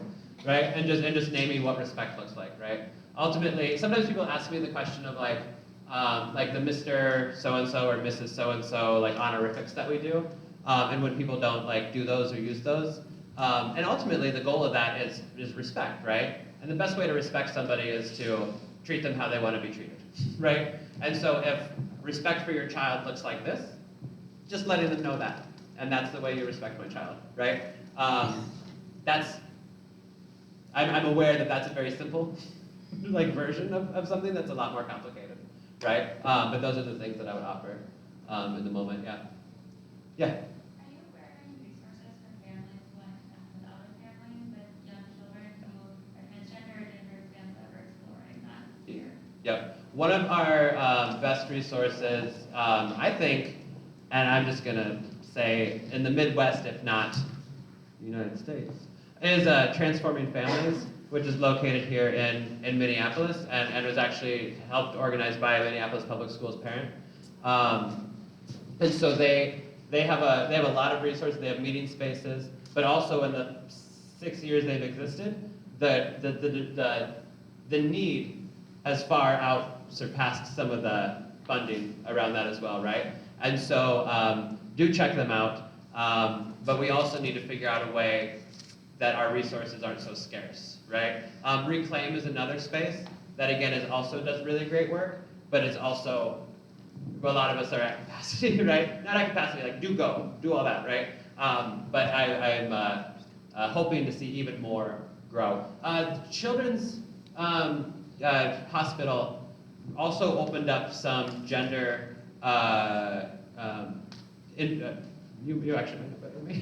Right? And just naming what respect looks like, right? Ultimately, sometimes people ask me the question of like the Mr. So-and-so or Mrs. So-and-so like honorifics that we do. And when people don't like do those or use those. And ultimately the goal of that is respect, right? And the best way to respect somebody is to treat them how they want to be treated, right? And so if respect for your child looks like this, just letting them know that. And that's the way you respect my child, right? I'm aware that that's a very simple like version of something that's a lot more complicated, right? But those are the things that I would offer in the moment, yeah. Yeah? Are you aware of any resources for families with other families with young children who are transgender or gender exams that are exploring that here? Yep. One of our best resources, I think, and I'm just gonna say in the Midwest, if not the United States, is Transforming Families, which is located here in Minneapolis and was actually helped organized by a Minneapolis Public Schools parent. And so they have a lot of resources. They have meeting spaces, but also in the 6 years they've existed, the need has far out surpassed some of the funding around that as well, right? And so do check them out, but we also need to figure out a way that our resources aren't so scarce, right? Reclaim is another space that again also does really great work, but it's also, well, a lot of us are at capacity, right? Not at capacity, like do all that, right? But I'm hoping to see even more grow. Children's Hospital also opened up some gender, you actually might know better than me,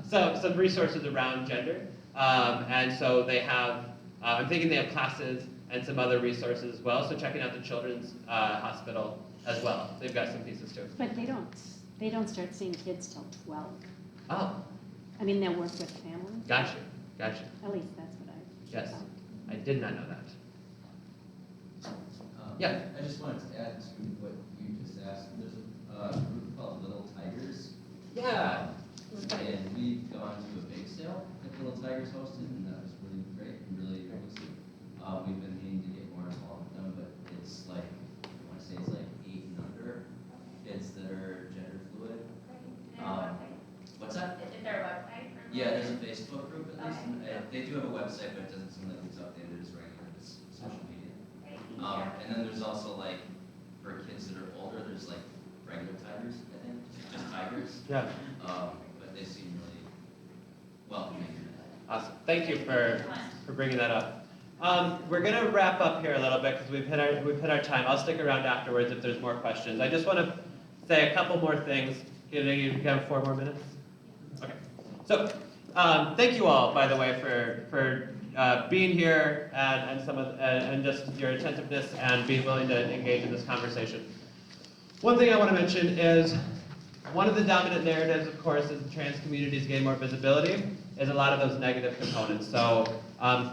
some resources around gender. And so they have, I'm thinking they have classes and some other resources as well, so checking out the Children's Hospital as well. They've got some pieces too. But they don't start seeing kids till 12. Oh. I mean, they'll work with families. Gotcha. At least that's what I. Yes, I did not know that. Yeah. I just wanted to add to what you just asked. There's a group called Little Tigers. Yeah. And we've gone to a bake sale that Little Tigers hosted, and that was really great and really inclusive. We've been needing to get more involved with them, but it's like, I want to say it's like 8 and under kids that are gender fluid. What's that? Is there a website? Yeah, there's a Facebook group at least. They do have a website, but it doesn't seem like it's updated as regular as social media. And then there's also like, for kids that are older, there's like regular tigers, I think, just tigers. Yeah. But they seem really welcoming. Awesome. Thank you for bringing that up. We're gonna wrap up here a little bit because we've hit our time. I'll stick around afterwards if there's more questions. I just want to say a couple more things. You have 4 more minutes? Okay. So thank you all, by the way, for being here and just your attentiveness and being willing to engage in this conversation. One thing I want to mention is one of the dominant narratives, of course, as the trans communities gain more visibility, is a lot of those negative components. So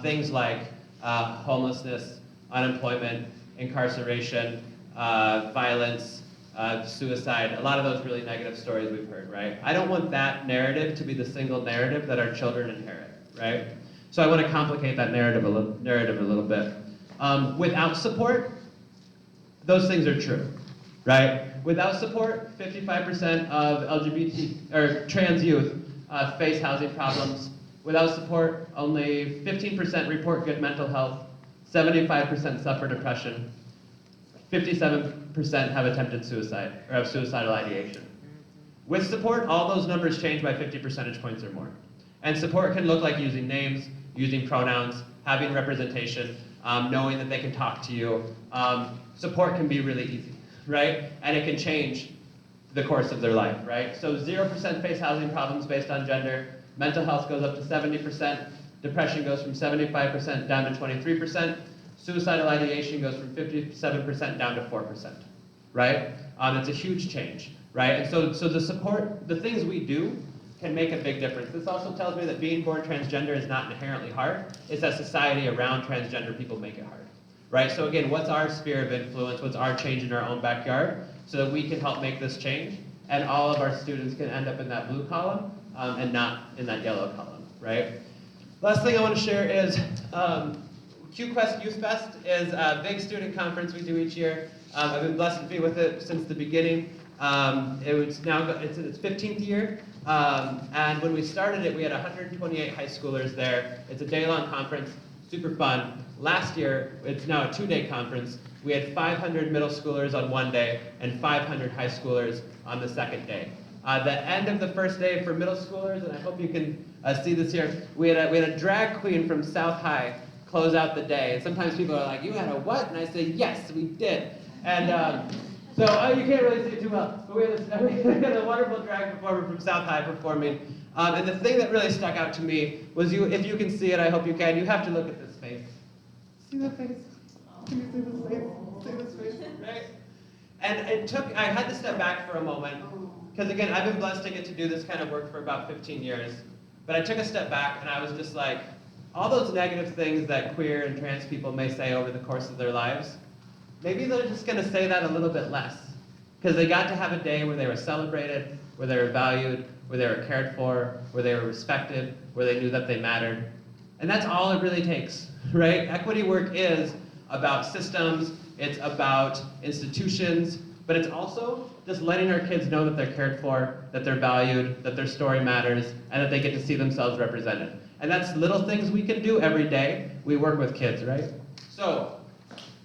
things like homelessness, unemployment, incarceration, violence, suicide, a lot of those really negative stories we've heard, right? I don't want that narrative to be the single narrative that our children inherit, right? So I want to complicate that narrative a little bit. Without support, those things are true, right? Without support, 55% of LGBT or trans youth face housing problems. Without support, only 15% report good mental health, 75% suffer depression, 57% have attempted suicide or have suicidal ideation. With support, all those numbers change by 50 percentage points or more. And support can look like using names, using pronouns, having representation, knowing that they can talk to you. Support can be really easy, right? And it can change the course of their life, right? So 0% face housing problems based on gender. Mental health goes up to 70%. Depression goes from 75% down to 23%. Suicidal ideation goes from 57% down to 4%, right? It's a huge change, right? And so the support, the things we do can make a big difference. This also tells me that being born transgender is not inherently hard. It's that society around transgender people make it hard, right? So again, what's our sphere of influence? What's our change in our own backyard so that we can help make this change and all of our students can end up in that blue column and not in that yellow column, right? Last thing I want to share is QQuest Youth Fest is a big student conference we do each year. I've been blessed to be with it since the beginning. It's in its 15th year. And when we started it, we had 128 high schoolers there. It's a day-long conference, super fun. Last year, it's now a 2-day conference. We had 500 middle schoolers on one day and 500 high schoolers on the second day. The end of the first day for middle schoolers, and I hope you can see this here, we had a drag queen from South High close out the day. And sometimes people are like, you had a what? And I say, yes, we did. And so you can't really see it too well, but we had a wonderful drag performer from South High performing. And the thing that really stuck out to me was if you can see it, I hope you can, you have to look at this face. See that face? Can you see this face? See this face? Right? And I had to step back for a moment, because again, I've been blessed to get to do this kind of work for about 15 years. but I took a step back and I was just like, all those negative things that queer and trans people may say over the course of their lives, maybe they're just gonna say that a little bit less. Because they got to have a day where they were celebrated, where they were valued, where they were cared for, where they were respected, where they knew that they mattered. And that's all it really takes, right? Equity work is about systems, it's about institutions, but it's also just letting our kids know that they're cared for, that they're valued, that their story matters, and that they get to see themselves represented. And that's little things we can do every day. We work with kids, right? So,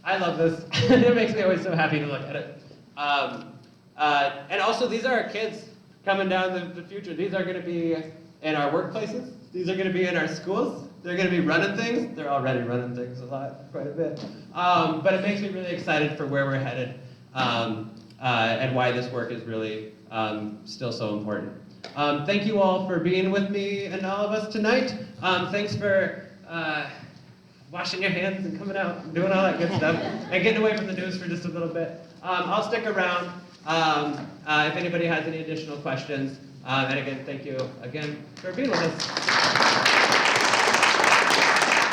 I love this. It makes me always so happy to look at it. And also, these are our kids coming down the future. These are going to be in our workplaces. These are going to be in our schools. They're going to be running things. They're already running things a lot, quite a bit. But it makes me really excited for where we're headed and why this work is really still so important. Thank you all for being with me and all of us tonight. Thanks for washing your hands and coming out and doing all that good stuff and getting away from the news for just a little bit. I'll stick around if anybody has any additional questions. And again, thank you again for being with us.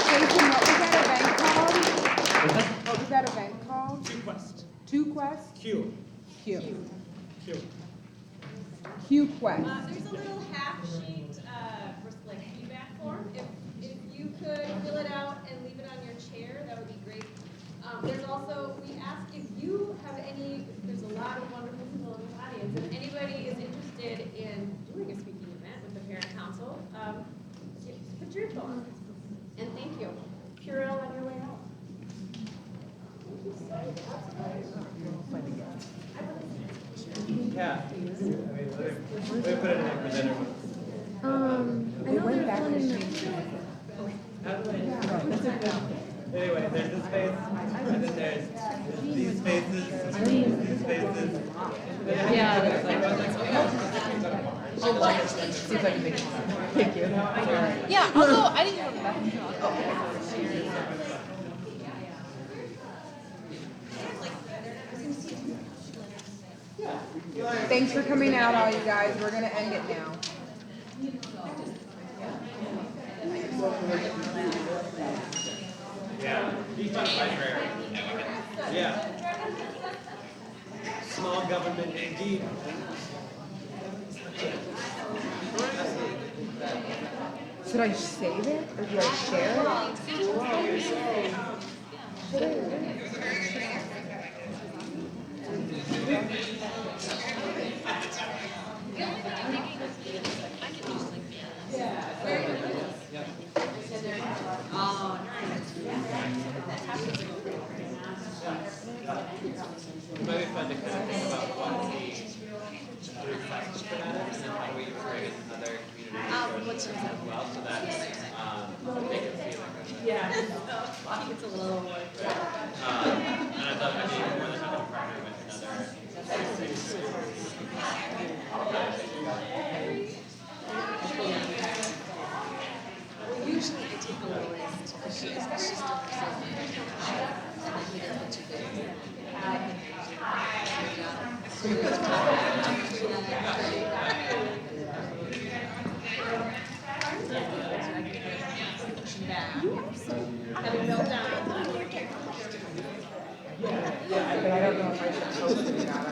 Jason, what was that event called? What was that event called? Two Quest? Q. Quest. There's a little half sheet for like feedback form. If you could fill it out and leave it on your chair, that would be great. There's also, we ask if you have any, there's a lot of wonderful people in the audience. If anybody is interested in doing a speaking event with the parent council, put your info on. And thank you. Purell on your way out. Yeah. I mean, we put it in the dinner. They went back and Anyway, there's this face, and then there's these faces, these faces. Thank you. Yeah, I'll go. I didn't go to the bathroom. Thanks for coming out, all you guys. We're gonna end it now. Yeah, be fun library. Yeah. Small government indeed. Should I save it or do I share It might be fun to kind of think about what the classes put at it, and then how do we bring in other community resources as well, so that they can see like It's a little more. and I'd love to be more than happy to partner with another. Usually I take a list, because she's still pursuing and then he does what you do. Have a meltdown. but I don't know if I should post it or not.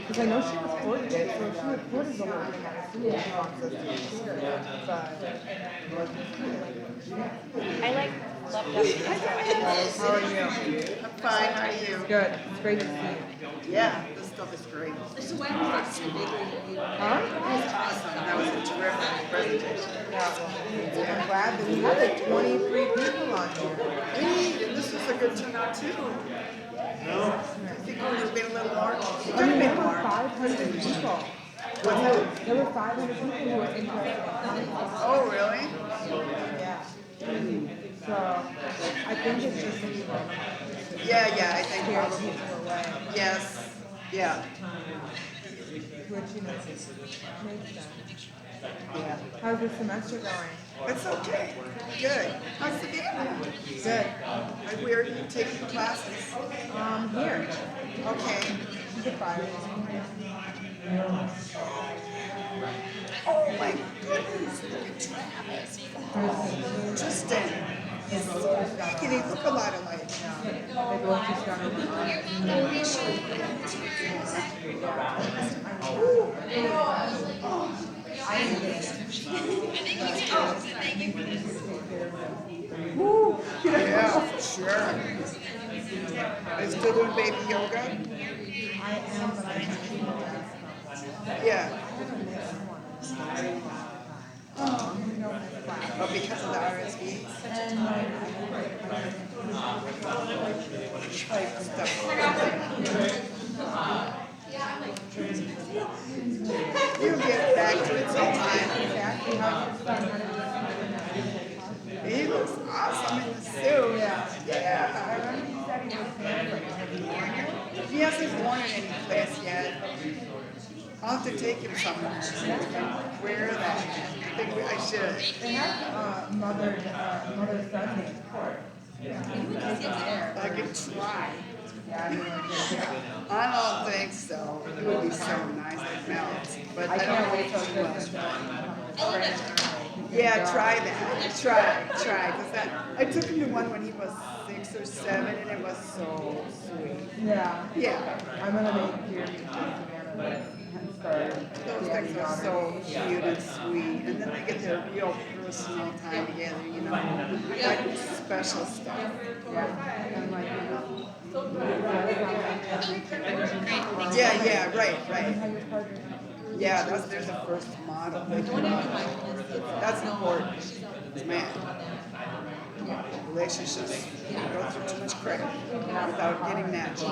Because I know she recorded it, so if she recorded the whole thing, I assume she wants us to share it, I like love that. How are you? I'm fine, how are you? Good, it's great to see you. Yeah, this stuff is great. So when was that so big when you? Huh? Awesome, that was a terrific presentation. Yeah, I'm glad that we had like 23 people on here. Hey, and this was a good turnout too. No? I think it would have been a little more. It could I have mean, there been were more. 500 people. What's that? There were 500 people who were interested in coming. Oh, really? Yeah. So, I think it's just a people. Yeah, I think Scare probably. people away. Yes, yeah. Which, you know, makes sense. Yeah. How's the semester going? It's okay, good. How's the game? Good. Where are you taking classes? Here. Okay. Goodbye. Oh my goodness, look at Travis. Tristan is so big, he look a lot alike. They both just got Yeah, for sure. Are you still doing baby yoga? I am, but I Yeah. Oh, because of the RSV? Type stuff. You'll get back to it sometime. He looks awesome in the suit. Yeah. He hasn't worn it any place yet. I'll have to take him somewhere. Wear that. I think I should. They have mother son name. I could try. I don't think so. It would be so nice to melt. But I can't wait till Christmas. Christmas. Yeah, try that. Try. Cause I took him to one when he was 6 or 7, and it was so sweet. Yeah. Yeah. I'm gonna make your Savannah Those things are so cute and sweet, and then they get their real personal time together, you know, like special stuff. Yeah, right. Yeah, there's a first model. That's important. Man. Relationships go through too much crap without getting that.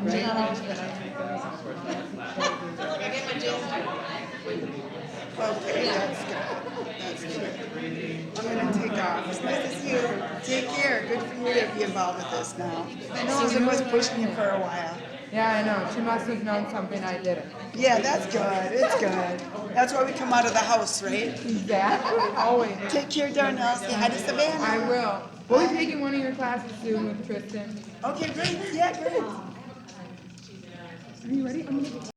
Right? Okay, that's good. I'm gonna take off. It's nice to see you. Take care. Good for you to be involved with this now. Susan was pushing you for a while. Yeah, I know. She must have known something I didn't. Yeah, that's good. It's good. That's why we come out of the house, right? Exactly. Always. Take care, Darnell. Say hi to Savannah. I will. We'll be taking one of your classes soon with Tristan. Okay, great. Yeah, great. Are you ready? I'm gonna